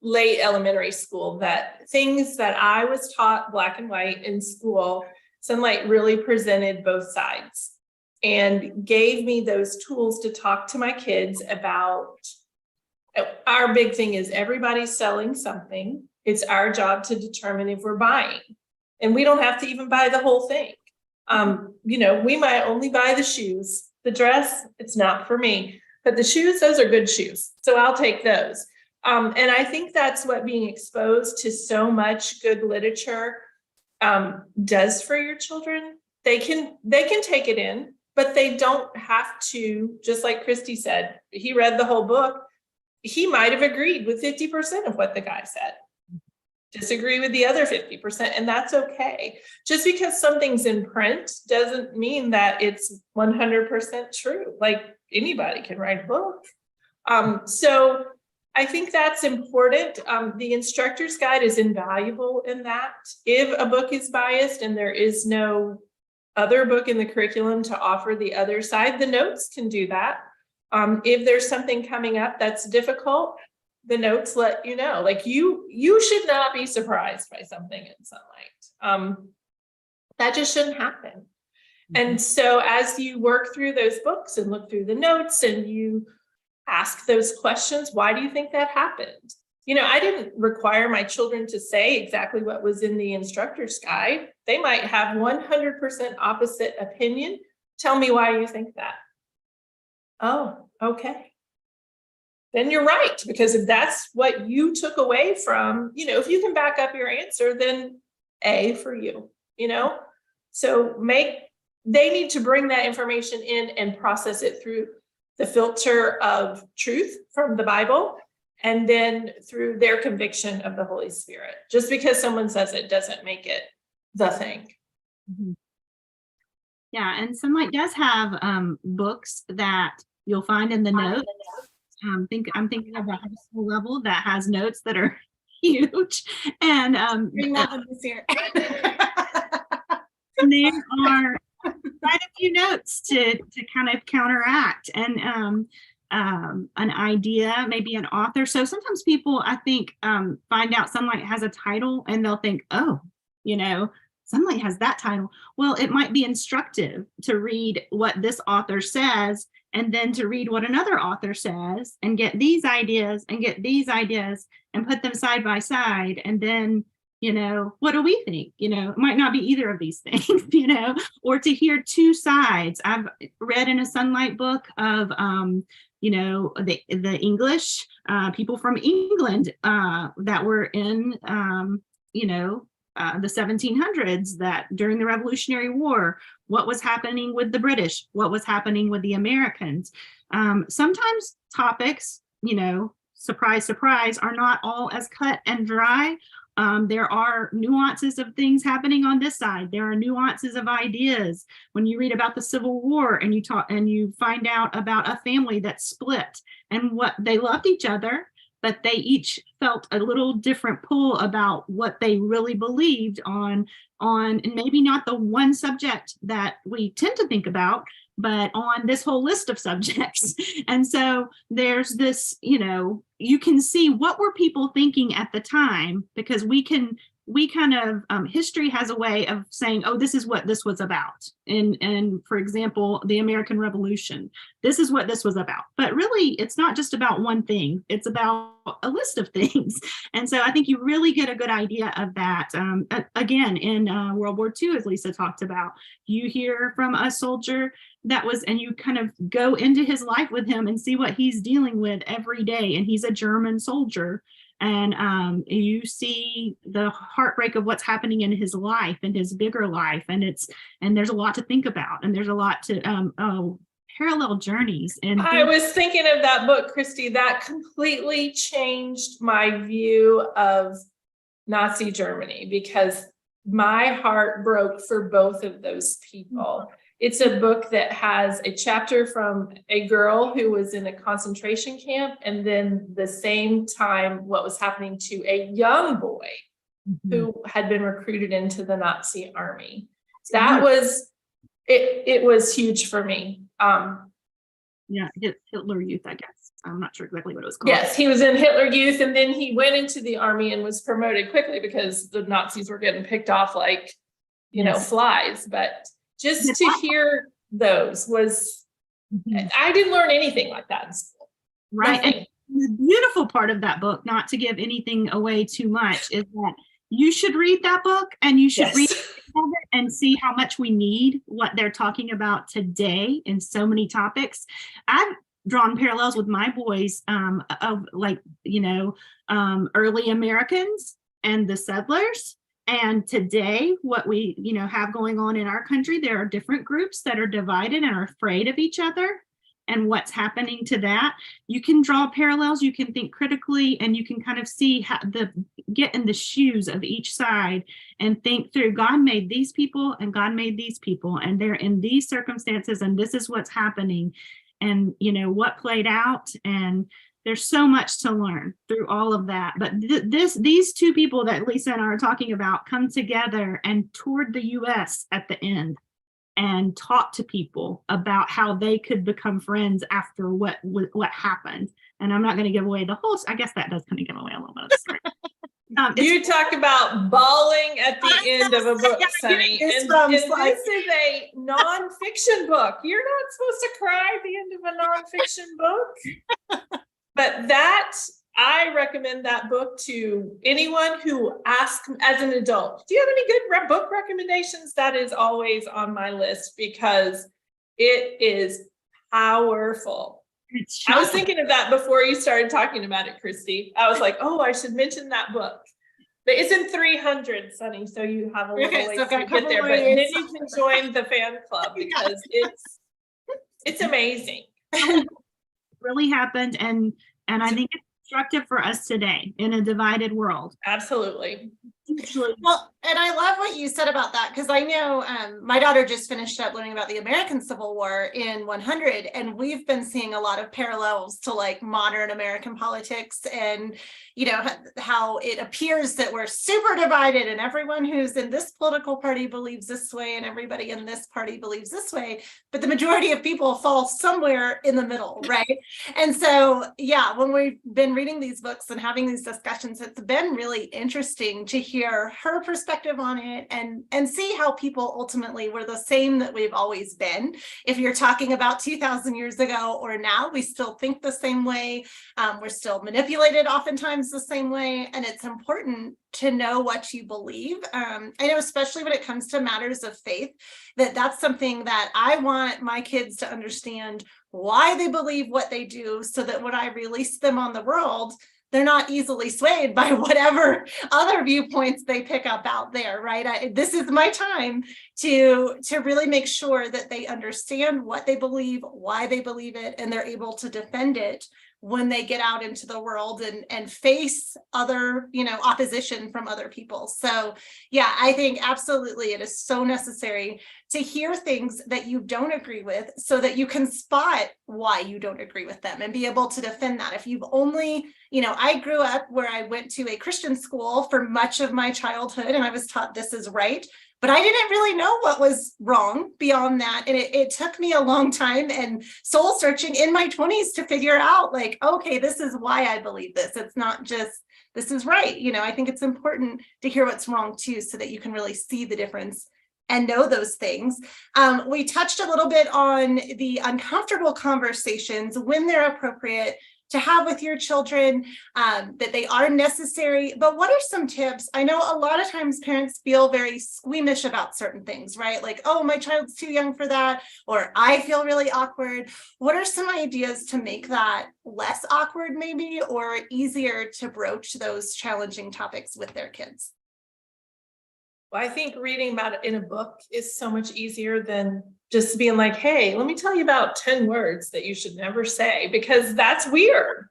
late elementary school, that things that I was taught black and white in school, Sonlight really presented both sides and gave me those tools to talk to my kids about. Our big thing is everybody's selling something. It's our job to determine if we're buying, and we don't have to even buy the whole thing. You know, we might only buy the shoes, the dress, it's not for me, but the shoes, those are good shoes. So I'll take those. And I think that's what being exposed to so much good literature does for your children. They can take it in, but they don't have to, just like Christy said, he read the whole book. He might have agreed with 50% of what the guy said, disagree with the other 50%, and that's okay. Just because something's in print doesn't mean that it's 100% true. Like, anybody can write a book. So I think that's important. The instructor's guide is invaluable in that. If a book is biased and there is no other book in the curriculum to offer the other side, the notes can do that. If there's something coming up that's difficult, the notes let you know. Like, you should not be surprised by something in Sonlight. That just shouldn't happen. Mm-hmm. And so as you work through those books and look through the notes and you ask those questions, why do you think that happened? You know, I didn't require my children to say exactly what was in the instructor's guide. They might have 100% opposite opinion. Tell me why you think that. Oh, okay. Then you're right, because if that's what you took away from, you know, if you can back up your answer, then A for you, you know? So they need to bring that information in and process it through the filter of truth from the Bible, and then through their conviction of the Holy Spirit. Just because someone says it doesn't make it the thing. Mm-hmm. Yeah, and Sonlight does have books that you'll find in the notes. I'm thinking of a high school level that has notes that are huge, and bring that one this year. And there are quite a few notes to kind of counteract and an idea, maybe an author. So sometimes people, I think, find out Sonlight has a title and they'll think, oh, you know, Sonlight has that title. Well, it might be instructive to read what this author says and then to read what another author says and get these ideas and put them side by side. And then, you know, what do we think? You know, it might not be either of these things, you know, or to hear two sides. I've read in a Sonlight book of, you know, the English people from England that were in, you know, the 1700s, that during the Revolutionary War, what was happening with the British, what was happening with the Americans. Sometimes topics, you know, surprise, surprise, are not all as cut and dry There are nuances of things happening on this side. There are nuances of ideas. When you read about the Civil War and you find out about a family that split and what they loved each other, but they each felt a little different pull about what they really believed on, and maybe not the one subject that we tend to think about, but on this whole list of subjects. And so there's this, you can see what were people thinking at the time, because history has a way of saying, oh, this is what this was about. And for example, the American Revolution, this is what this was about. But really, it's not just about one thing. It's about a list of things. And so I think you really get a good idea of that. Again, in World War II, as Lisa talked about, you hear from a soldier and you kind of go into his life with him and see what he's dealing with every day. And he's a German soldier. And you see the heartbreak of what's happening in his life and his bigger life. And there's a lot to think about. And there's a lot to parallel journeys. And I was thinking of that book, Christy, that completely changed my view of Nazi Germany, because my heart broke for both of those people. It's a book that has a chapter from a girl who was in a concentration camp, and then the same time what was happening to a young boy who had been recruited into the Nazi army. That was, it was huge for me. Hitler Youth, I guess. I'm not sure exactly what it was called. Yes, he was in Hitler Youth, and then he went into the army and was promoted quickly because the Nazis were getting picked off like, flies. But just to hear those was, I didn't learn anything like that in school. Right. And the beautiful part of that book, not to give anything away too much, is that you should read that book, and you should read it and see how much we need what they're talking about today in so many topics. I've drawn parallels with my boys of early Americans and the settlers. And today, what we have going on in our country, there are different groups that are divided and are afraid of each other. And what's happening to that, you can draw parallels, you can think critically, and you can kind of see how get in the shoes of each side and think through, God made these people and God made these people, and they're in these circumstances, and this is what's happening, and what played out. And there's so much to learn through all of that. But these two people that Lisa and I are talking about come together and toured the US at the end and talk to people about how they could become friends after what happened. And I'm not going to give away the whole, I guess that does kind of give away a little bit of the story. You talk about bawling at the end of a book, Sunny. And this is a nonfiction book. You're not supposed to cry at the end of a nonfiction book. But I recommend that book to anyone who asks as an adult, do you have any good book recommendations? That is always on my list because it is powerful. I was thinking of that before you started talking about it, Christy. I was like, oh, I should mention that book. But it's in 300, Sunny, so you have a little ways to get there. But then you can join the fan club because it's amazing. Really happened, and I think it's instructive for us today in a divided world. Absolutely. Well, and I love what you said about that, because I know my daughter just finished up learning about the American Civil War in 100, and we've been seeing a lot of parallels to like modern American politics, and how it appears that we're super divided, and everyone who's in this political party believes this way, and everybody in this party believes this way, but the majority of people fall somewhere in the middle, right? And so, yeah, when we've been reading these books and having these discussions, it's been really interesting to hear her perspective on it and see how people ultimately were the same that we've always been. If you're talking about 2,000 years ago or now, we still think the same way. We're still manipulated oftentimes the same way. And it's important to know what you believe. I know, especially when it comes to matters of faith, that's something that I want my kids to understand why they believe what they do, so that when I release them on the world, they're not easily swayed by whatever other viewpoints they pick up out there, right? This is my time to really make sure that they understand what they believe, why they believe it, and they're able to defend it when they get out into the world and face other, opposition from other people. So yeah, I think absolutely it is so necessary to hear things that you don't agree with so that you can spot why you don't agree with them and be able to defend that. If you've only, I grew up where I went to a Christian school for much of my childhood and I was taught this is right, but I didn't really know what was wrong beyond that. And it took me a long time and soul searching in my 20s to figure out like, okay, this is why I believe this. It's not just, this is right. I think it's important to hear what's wrong too, so that you can really see the difference and know those things. We touched a little bit on the uncomfortable conversations when they're appropriate to have with your children, that they are necessary. But what are some tips? I know a lot of times parents feel very squeamish about certain things, right? Like, oh, my child's too young for that, or I feel really awkward. What are some ideas to make that less awkward maybe, or easier to broach those challenging topics with their kids? Well, I think reading about it in a book is so much easier than just being like, hey, let me tell you about 10 words that you should never say, because that's weird.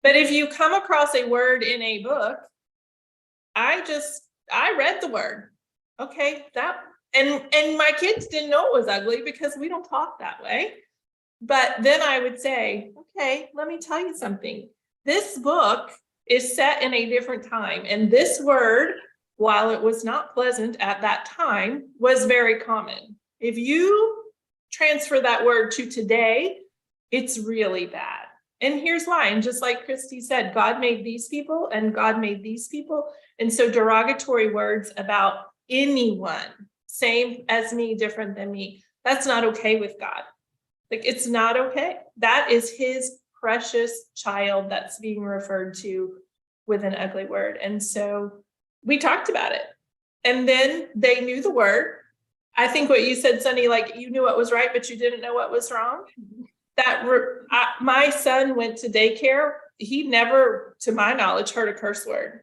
But if you come across a word in a book, I read the word. Okay, and my kids didn't know it was ugly because we don't talk that way. But then I would say, okay, let me tell you something. This book is set in a different time, and this word, while it was not pleasant at that time, was very common. If you transfer that word to today, it's really bad. And here's why. And just like Christy said, God made these people and God made these people. And so derogatory words about anyone, same as me, different than me, that's not okay with God. Like, it's not okay. That is his precious child that's being referred to with an ugly word. And so we talked about it. And then they knew the word. I think what you said, Sunny, like you knew what was right, but you didn't know what was wrong. My son went to daycare. He never, to my knowledge, heard a curse word.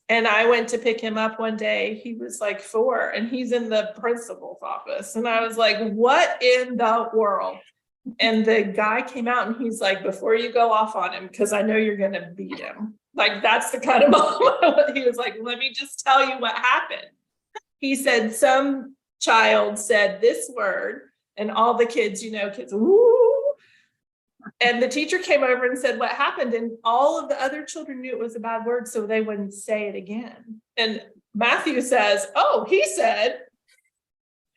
And I went to pick him up one day. He was like 4 and he's in the principal's office. And I was like, what in the world? And the guy came out and he's like, before you go off on him, because I know you're going to beat him. Like, that's the kind of moment. He was like, let me just tell you what happened. He said, some child said this word and all the kids, kids, woo. And the teacher came over and said what happened. And all of the other children knew it was a bad word, so they wouldn't say it again. And Matthew says, oh, he said.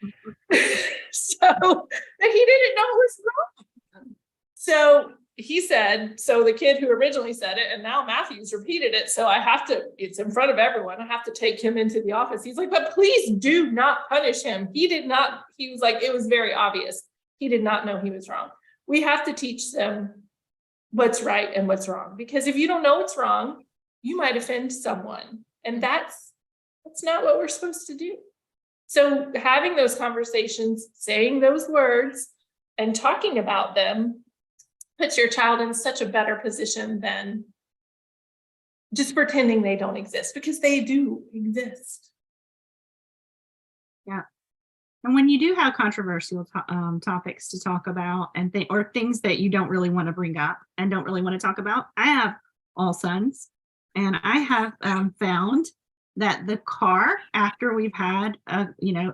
So he didn't know it was wrong. So he said, so the kid who originally said it, and now Matthew's repeated it. So it's in front of everyone. I have to take him into the office. He's like, but please do not punish him. He was like, it was very obvious. He did not know he was wrong. We have to teach them what's right and what's wrong, because if you don't know what's wrong, you might offend someone. And that's not what we're supposed to do. So having those conversations, saying those words and talking about them puts your child in such a better position than just pretending they don't exist, because they do exist. Yeah. And when you do have controversial topics to talk about or things that you don't really want to bring up and don't really want to talk about, I have all sons, and I have found that the car, after we've had,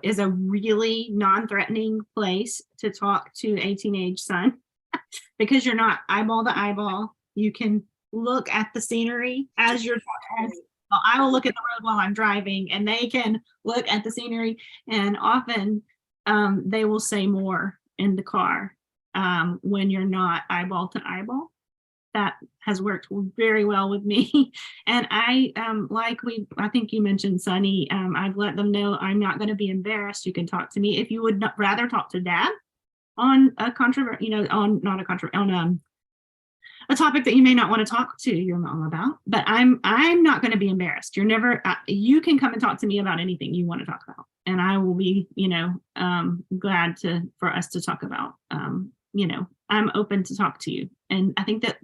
is a really non-threatening place to talk to a teenage son, because you're not eyeball to eyeball. You can look at the scenery as you're talking. I will look at the road while I'm driving, and they can look at the scenery, and often they will say more in the car when you're not eyeball to eyeball. That has worked very well with me. And I think you mentioned, Sunny, I've let them know I'm not going to be embarrassed. You can talk to me. If you would rather talk to Dad on a a topic that you may not want to talk to your mom about, but I'm not going to be embarrassed. You can come and talk to me about anything you want to talk about, and I will be, glad for us to talk about. I'm open to talk to you, and I think that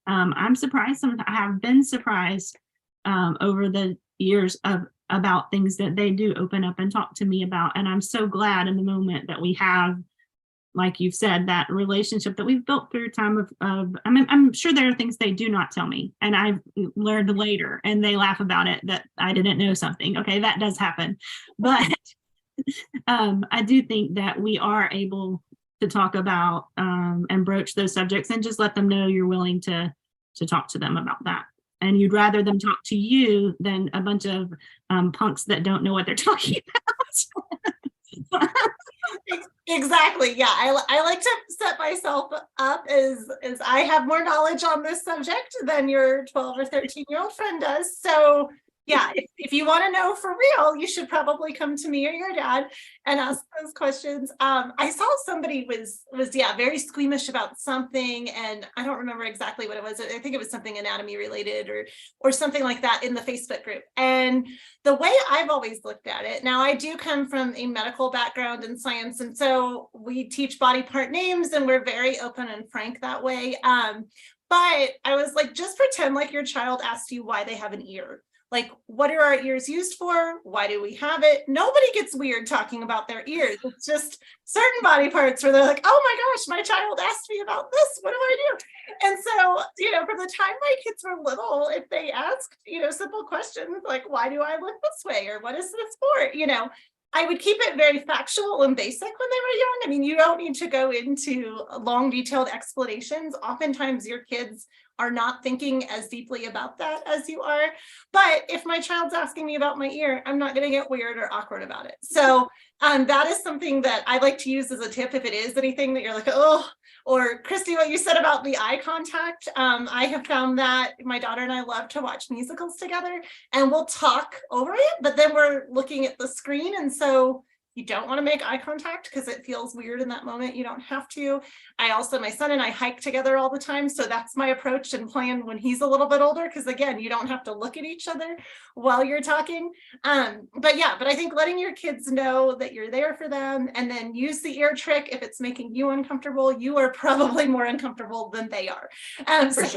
I'm surprised. I have been surprised over the years about things that they do open up and talk to me about, and I'm so glad in the moment that we have like you've said, that relationship that we've built through time I mean, I'm sure there are things they do not tell me, and I've learned later, and they laugh about it, that I didn't know something. Okay, that does happen. But I do think that we are able to talk about and broach those subjects, and just let them know you're willing to talk to them about that. And you'd rather them talk to you than a bunch of punks that don't know what they're talking about. Exactly. Yeah. I like to set myself up as I have more knowledge on this subject than your 12 or 13-year-old friend does. So yeah, if you want to know for real, you should probably come to me or your dad and ask those questions. I saw somebody was very squeamish about something, and I don't remember exactly what it was. I think it was something anatomy related or something like that in the Facebook group. And the way I've always looked at it, now I do come from a medical background in science, and so we teach body part names, and we're very open and frank that way. But I was like, just pretend like your child asked you why they have an ear. Like, what are our ears used for? Why do we have it? Nobody gets weird talking about their ears. It's just certain body parts where they're like, oh my gosh, my child asked me about this. What do I do? And so, from the time my kids were little, if they asked, simple questions like, why do I look this way? Or what is this for? I would keep it very factual and basic when they were young. I mean, you don't need to go into long, detailed explanations. Oftentimes your kids are not thinking as deeply about that as you are. But if my child's asking me about my ear, I'm not going to get weird or awkward about it. So that is something that I like to use as a tip if it is anything that you're like, oh, or Christy, what you said about the eye contact. I have found that my daughter and I love to watch musicals together, and we'll talk over it, but then we're looking at the screen. And so you don't want to make eye contact because it feels weird in that moment. You don't have to. My son and I hike together all the time. So that's my approach and plan when he's a little bit older, because again, you don't have to look at each other while you're talking. But I think letting your kids know that you're there for them, and then use the ear trick. If it's making you uncomfortable, you are probably more uncomfortable than they are. So just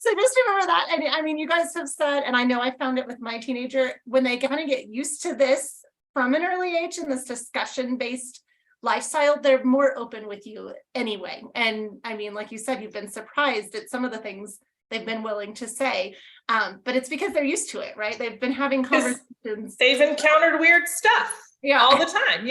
remember that. And I mean, you guys have said, and I know I found it with my teenager, when they kind of get used to this from an early age in this discussion-based lifestyle, they're more open with you anyway. And I mean, like you said, you've been surprised at some of the things they've been willing to say, but it's because they're used to it, right? They've been having conversations. They've encountered weird stuff all the time,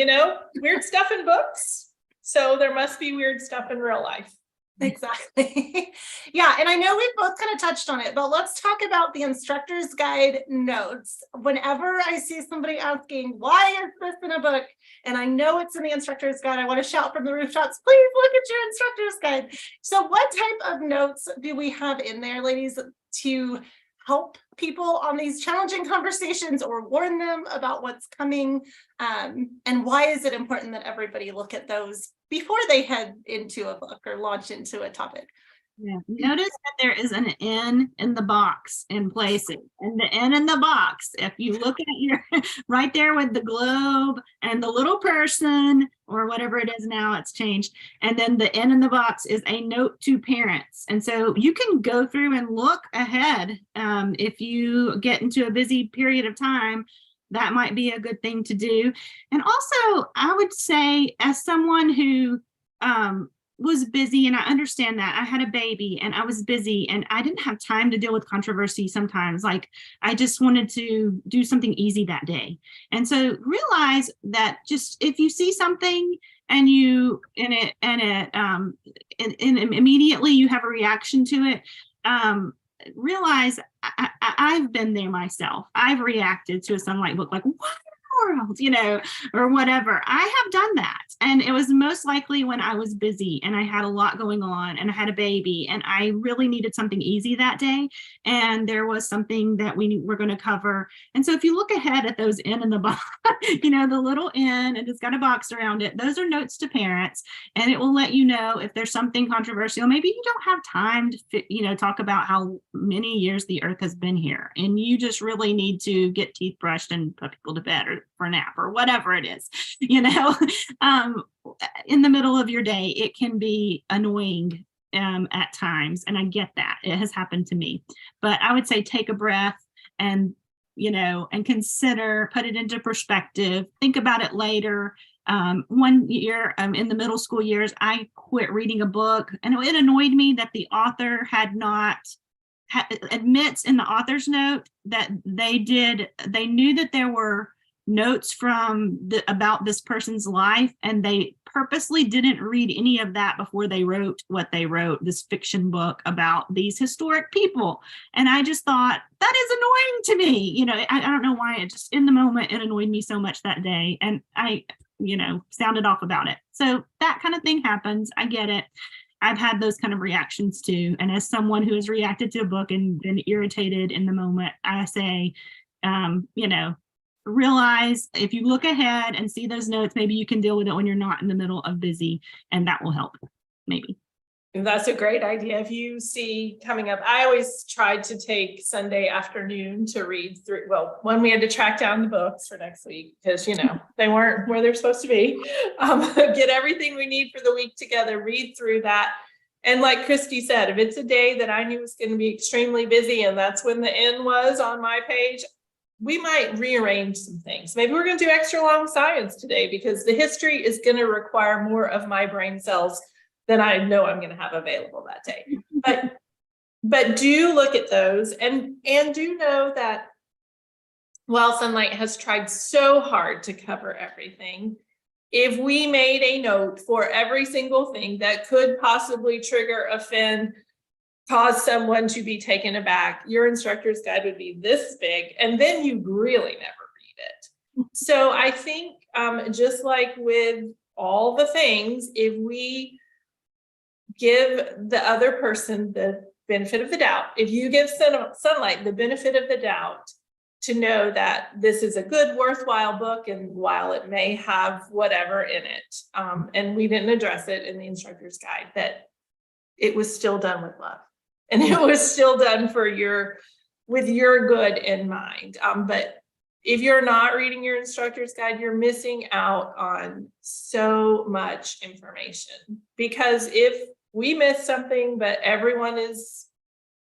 weird stuff in books. So there must be weird stuff in real life. Exactly. Yeah. And I know we've both kind of touched on it, but let's talk about the instructor's guide notes. Whenever I see somebody asking, why is this in a book? And I know it's in the instructor's guide, I want to shout from the rooftops, please look at your instructor's guide. So what type of notes do we have in there, ladies, to help people on these challenging conversations or warn them about what's coming? And why is it important that everybody look at those before they head into a book or launch into a topic? Yeah. Notice that there is an N in the box in places, and the N in the box, if you look at your right there with the globe and the little person or whatever it is now, it's changed. And then the N in the box is a note to parents. And so you can go through and look ahead. If you get into a busy period of time, that might be a good thing to do. And also, I would say, as someone who was busy, and I understand that I had a baby and I was busy and I didn't have time to deal with controversy sometimes. Like, I just wanted to do something easy that day. And so realize that just if you see something and immediately you have a reaction to it, realize I've been there myself. I've reacted to a Sonlight book like, what in the world, or whatever. I have done that. And it was most likely when I was busy and I had a lot going on and I had a baby and I really needed something easy that day. And there was something that we were going to cover. And so if you look ahead at those N in the box, the little N, and it's got a box around it, those are notes to parents. And it will let you know if there's something controversial. Maybe you don't have time to, talk about how many years the earth has been here. And you just really need to get teeth brushed and put people to bed or for a nap or whatever it is, in the middle of your day. It can be annoying at times. And I get that. It has happened to me. But I would say take a breath and, and consider, put it into perspective, think about it later. One year in the middle school years, I quit reading a book, and it annoyed me that the author had not admits in the author's note that they knew that there were notes about this person's life, and they purposely didn't read any of that before they wrote what they wrote, this fiction book about these historic people. And I just thought, that is annoying to me. I don't know why, it just in the moment it annoyed me so much that day, and I sounded off about it. So that kind of thing happens. I get it. I've had those kind of reactions too. And as someone who has reacted to a book and been irritated in the moment, I say, realize if you look ahead and see those notes, maybe you can deal with it when you're not in the middle of busy, and that will help, maybe. That's a great idea. If you see coming up, I always tried to take Sunday afternoon to read through, well, when we had to track down the books for next week, because, they weren't where they're supposed to be, get everything we need for the week together, read through that. And like Christy said, if it's a day that I knew was going to be extremely busy and that's when the end was on my page, we might rearrange some things. Maybe we're going to do extra long science today because the history is going to require more of my brain cells than I know I'm going to have available that day. But do look at those and do know that while Sonlight has tried so hard to cover everything, if we made a note for every single thing that could possibly trigger, offend, cause someone to be taken aback, your instructor's guide would be this big, and then you really never read it. So I think just like with all the things, if we give the other person the benefit of the doubt, if you give Sonlight the benefit of the doubt to know that this is a good, worthwhile book, and while it may have whatever in it, and we didn't address it in the instructor's guide, that it was still done with love. And it was still done with your good in mind. But if you're not reading your instructor's guide, you're missing out on so much information. Because if we miss something, but everyone is,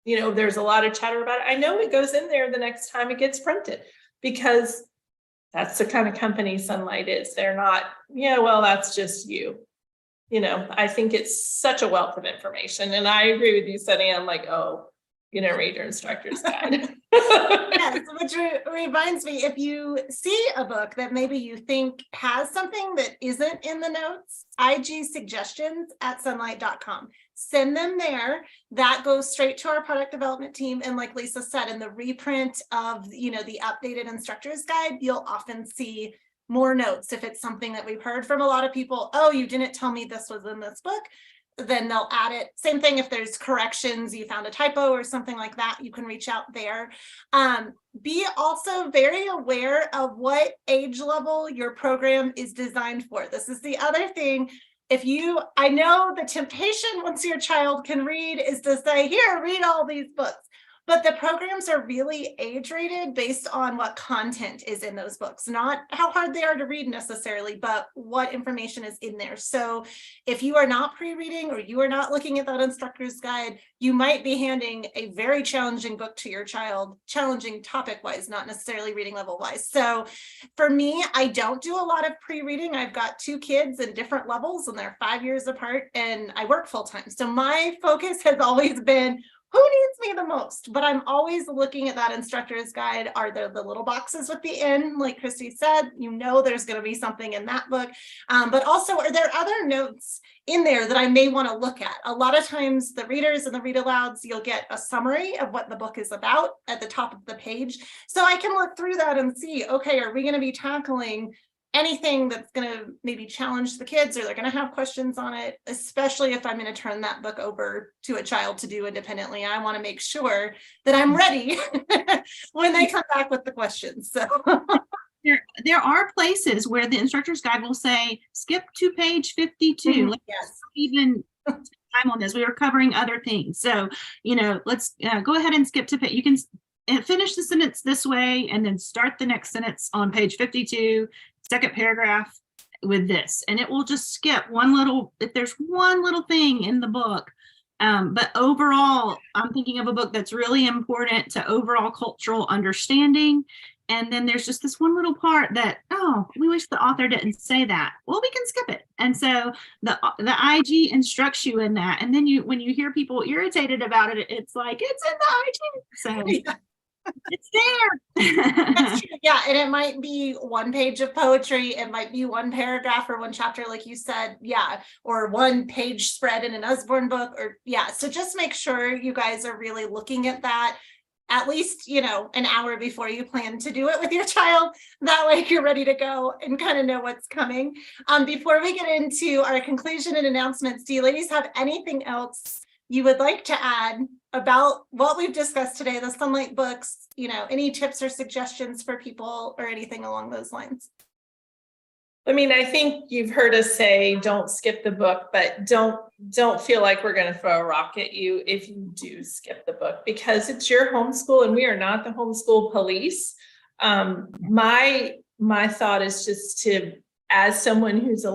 there's a lot of chatter about it, I know it goes in there the next time it gets printed, because that's the kind of company Sonlight is. They're not, well, that's just you. I think it's such a wealth of information. And I agree with you, Sunny. I'm like, oh, read your instructor's guide. Yes, which reminds me, if you see a book that maybe you think has something that isn't in the notes, IG suggestions at sonlight.com. Send them there. That goes straight to our product development team. And like Lisa said, in the reprint of, the updated instructor's guide, you'll often see more notes. If it's something that we've heard from a lot of people, oh, you didn't tell me this was in this book, then they'll add it. Same thing if there's corrections, you found a typo or something like that, you can reach out there. Be also very aware of what age level your program is designed for. This is the other thing. I know the temptation once your child can read is to say, here, read all these books. But the programs are really age rated based on what content is in those books, not how hard they are to read necessarily, but what information is in there. So if you are not pre-reading or you are not looking at that instructor's guide, you might be handing a very challenging book to your child, challenging topic-wise, not necessarily reading level-wise. So for me, I don't do a lot of pre-reading. I've got 2 kids in different levels and they're 5 years apart, and I work full-time. So my focus has always been, who needs me the most? But I'm always looking at that instructor's guide. Are there the little boxes with the N, like Christy said, there's going to be something in that book. But also, are there other notes in there that I may want to look at? A lot of times the readers and the read alouds, you'll get a summary of what the book is about at the top of the page. So I can look through that and see, okay, are we going to be tackling anything that's going to maybe challenge the kids, or they're going to have questions on it, especially if I'm going to turn that book over to a child to do independently. I want to make sure that I'm ready when they come back with the questions. So there are places where the instructor's guide will say, skip to page 52. Mm-hmm. Let's even time on this. We were covering other things. So, let's go ahead and skip to page. You can finish the sentence this way and then start the next sentence on page 52. Second paragraph with this, and it will just skip if there's one little thing in the book. But overall, I'm thinking of a book that's really important to overall cultural understanding And then there's just this one little part that, oh, we wish the author didn't say that. Well, we can skip it. And so the IG instructs you in that. And then when you hear people irritated about it, it's like, it's in the IG. So it's there. That's true. Yeah, and it might be one page of poetry. It might be one paragraph or one chapter, like you said. Yeah, or one page spread in an Usborne book. Or yeah, so just make sure you guys are really looking at that at least, an hour before you plan to do it with your child. That way you're ready to go and kind of know what's coming. Before we get into our conclusion and announcements, do you ladies have anything else you would like to add about what we've discussed today, the Sonlight books, any tips or suggestions for people or anything along those lines? I mean, I think you've heard us say, don't skip the book, but don't feel like we're going to throw a rock at you if you do skip the book, because it's your homeschool and we are not the homeschool police. My thought is just to, as someone who's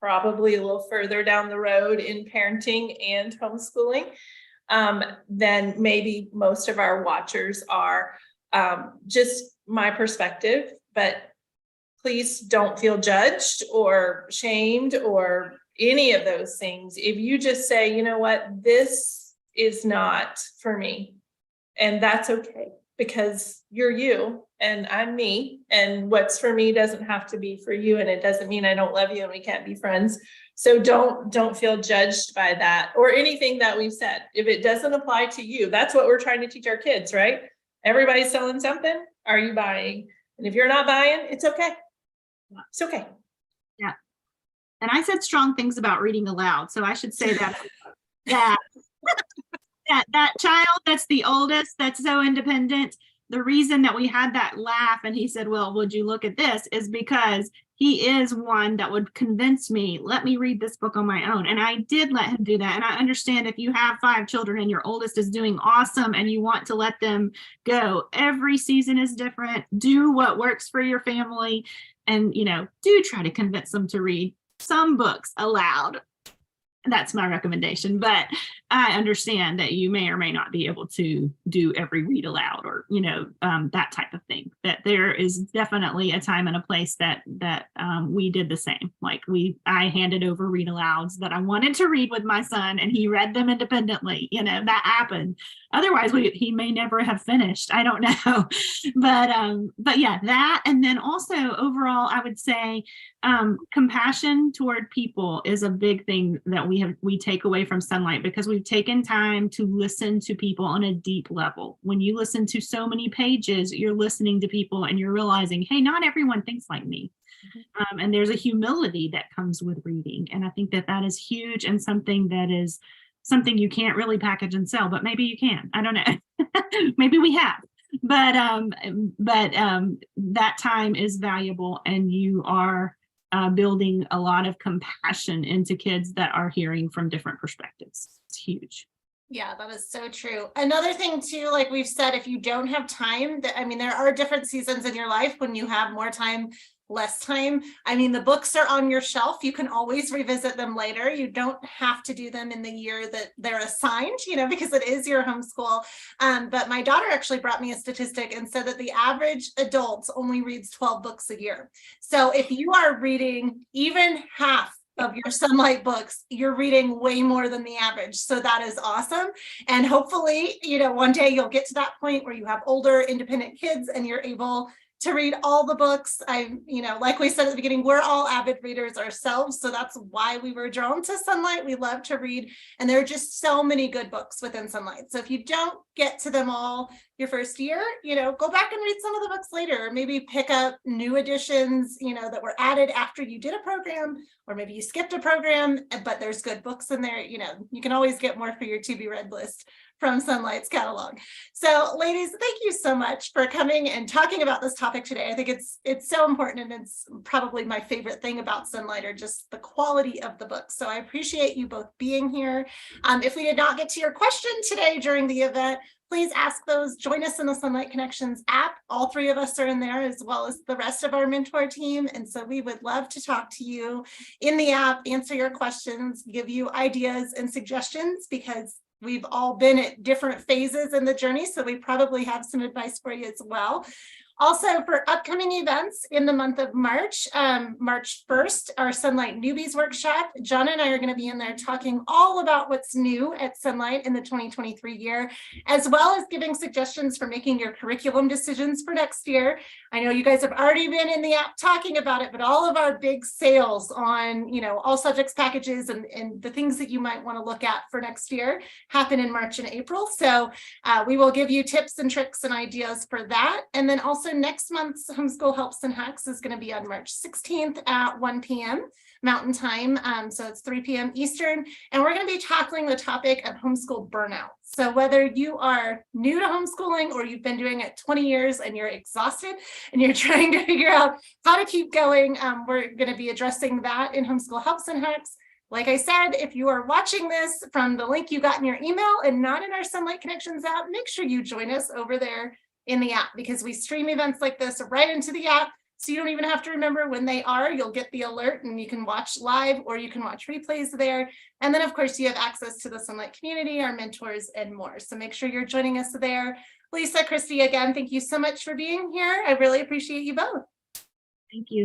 probably a little further down the road in parenting and homeschooling, then maybe most of our watchers are, just my perspective, but please don't feel judged or shamed or any of those things. If you just say, you know what, this is not for me, and that's okay, because you're you and I'm me, and what's for me doesn't have to be for you, and it doesn't mean I don't love you and we can't be friends. So don't feel judged by that or anything that we've said. If it doesn't apply to you, that's what we're trying to teach our kids, right? Everybody's selling something. Are you buying? And if you're not buying, it's okay. It's okay. Yeah. And I said strong things about reading aloud. So I should say that that child that's the oldest, that's so independent, the reason that we had that laugh and he said, well, would you look at this, is because he is one that would convince me, let me read this book on my own. And I did let him do that. And I understand if you have 5 children and your oldest is doing awesome and you want to let them go, every season is different. Do what works for your family. And, do try to convince them to read some books aloud. That's my recommendation. But I understand that you may or may not be able to do every read aloud or, that type of thing. That there is definitely a time and a place that we did the same. Like I handed over read alouds that I wanted to read with my son, and he read them independently. That happened. Otherwise, he may never have finished. I don't know. But yeah, that. And then also overall, I would say compassion toward people is a big thing that we take away from Sonlight, because we've taken time to listen to people on a deep level. When you listen to so many pages, you're listening to people and you're realizing, hey, not everyone thinks like me. Mm-hmm. And there's a humility that comes with reading. And I think that is huge, and something you can't really package and sell, but maybe you can. I don't know. Maybe we have. But that time is valuable, and you are building a lot of compassion into kids that are hearing from different perspectives. It's huge. Yeah, that is so true. Another thing too, like we've said, if you don't have time, there are different seasons in your life when you have more time, less time. The books are on your shelf. You can always revisit them later. You don't have to do them in the year that they're assigned, because it is your homeschool. But my daughter actually brought me a statistic and said that the average adult only reads 12 books a year. So if you are reading even half of your Sonlight books, you're reading way more than the average. So that is awesome. And hopefully, one day you'll get to that point where you have older independent kids and you're able to read all the books. Like we said at the beginning, we're all avid readers ourselves. So that's why we were drawn to Sonlight. We love to read, and there are just so many good books within Sonlight. So if you don't get to them all your first year, go back and read some of the books later, or maybe pick up new editions, that were added after you did a program, or maybe you skipped a program, but there's good books in there. You can always get more for your to be read list from Sonlight's catalog. So ladies, thank you so much for coming and talking about this topic today. I think it's so important, and it's probably my favorite thing about Sonlight, just the quality of the books. So I appreciate you both being here. If we did not get to your question today during the event, please ask those. Join us in the Sonlight Connections app. All 3 of us are in there, as well as the rest of our mentor team. And so we would love to talk to you in the app, answer your questions, give you ideas and suggestions, because we've all been at different phases in the journey. So we probably have some advice for you as well. Also, for upcoming events in the month of March, March 1st, our Sonlight Newbies Workshop. John and I are going to be in there talking all about what's new at Sonlight in the 2023 year, as well as giving suggestions for making your curriculum decisions for next year. I know you guys have already been in the app talking about it, but all of our big sales on, all subjects packages and the things that you might want to look at for next year happen in March and April. So we will give you tips and tricks and ideas for that. And then also next month's Homeschool Helps and Hacks is going to be on March 16th at 1 p.m. Mountain Time. So it's 3 p.m. Eastern. And we're going to be tackling the topic of homeschool burnout. So whether you are new to homeschooling or you've been doing it 20 years and you're exhausted and you're trying to figure out how to keep going, we're going to be addressing that in Homeschool Helps and Hacks. Like I said, if you are watching this from the link you got in your email and not in our Sonlight Connections app, make sure you join us over there in the app, because we stream events like this right into the app. So you don't even have to remember when they are. You'll get the alert and you can watch live or you can watch replays there. And then of course you have access to the Sonlight community, our mentors, and more. So make sure you're joining us there. Lisa, Christy, again, thank you so much for being here. I really appreciate you both. Thank you.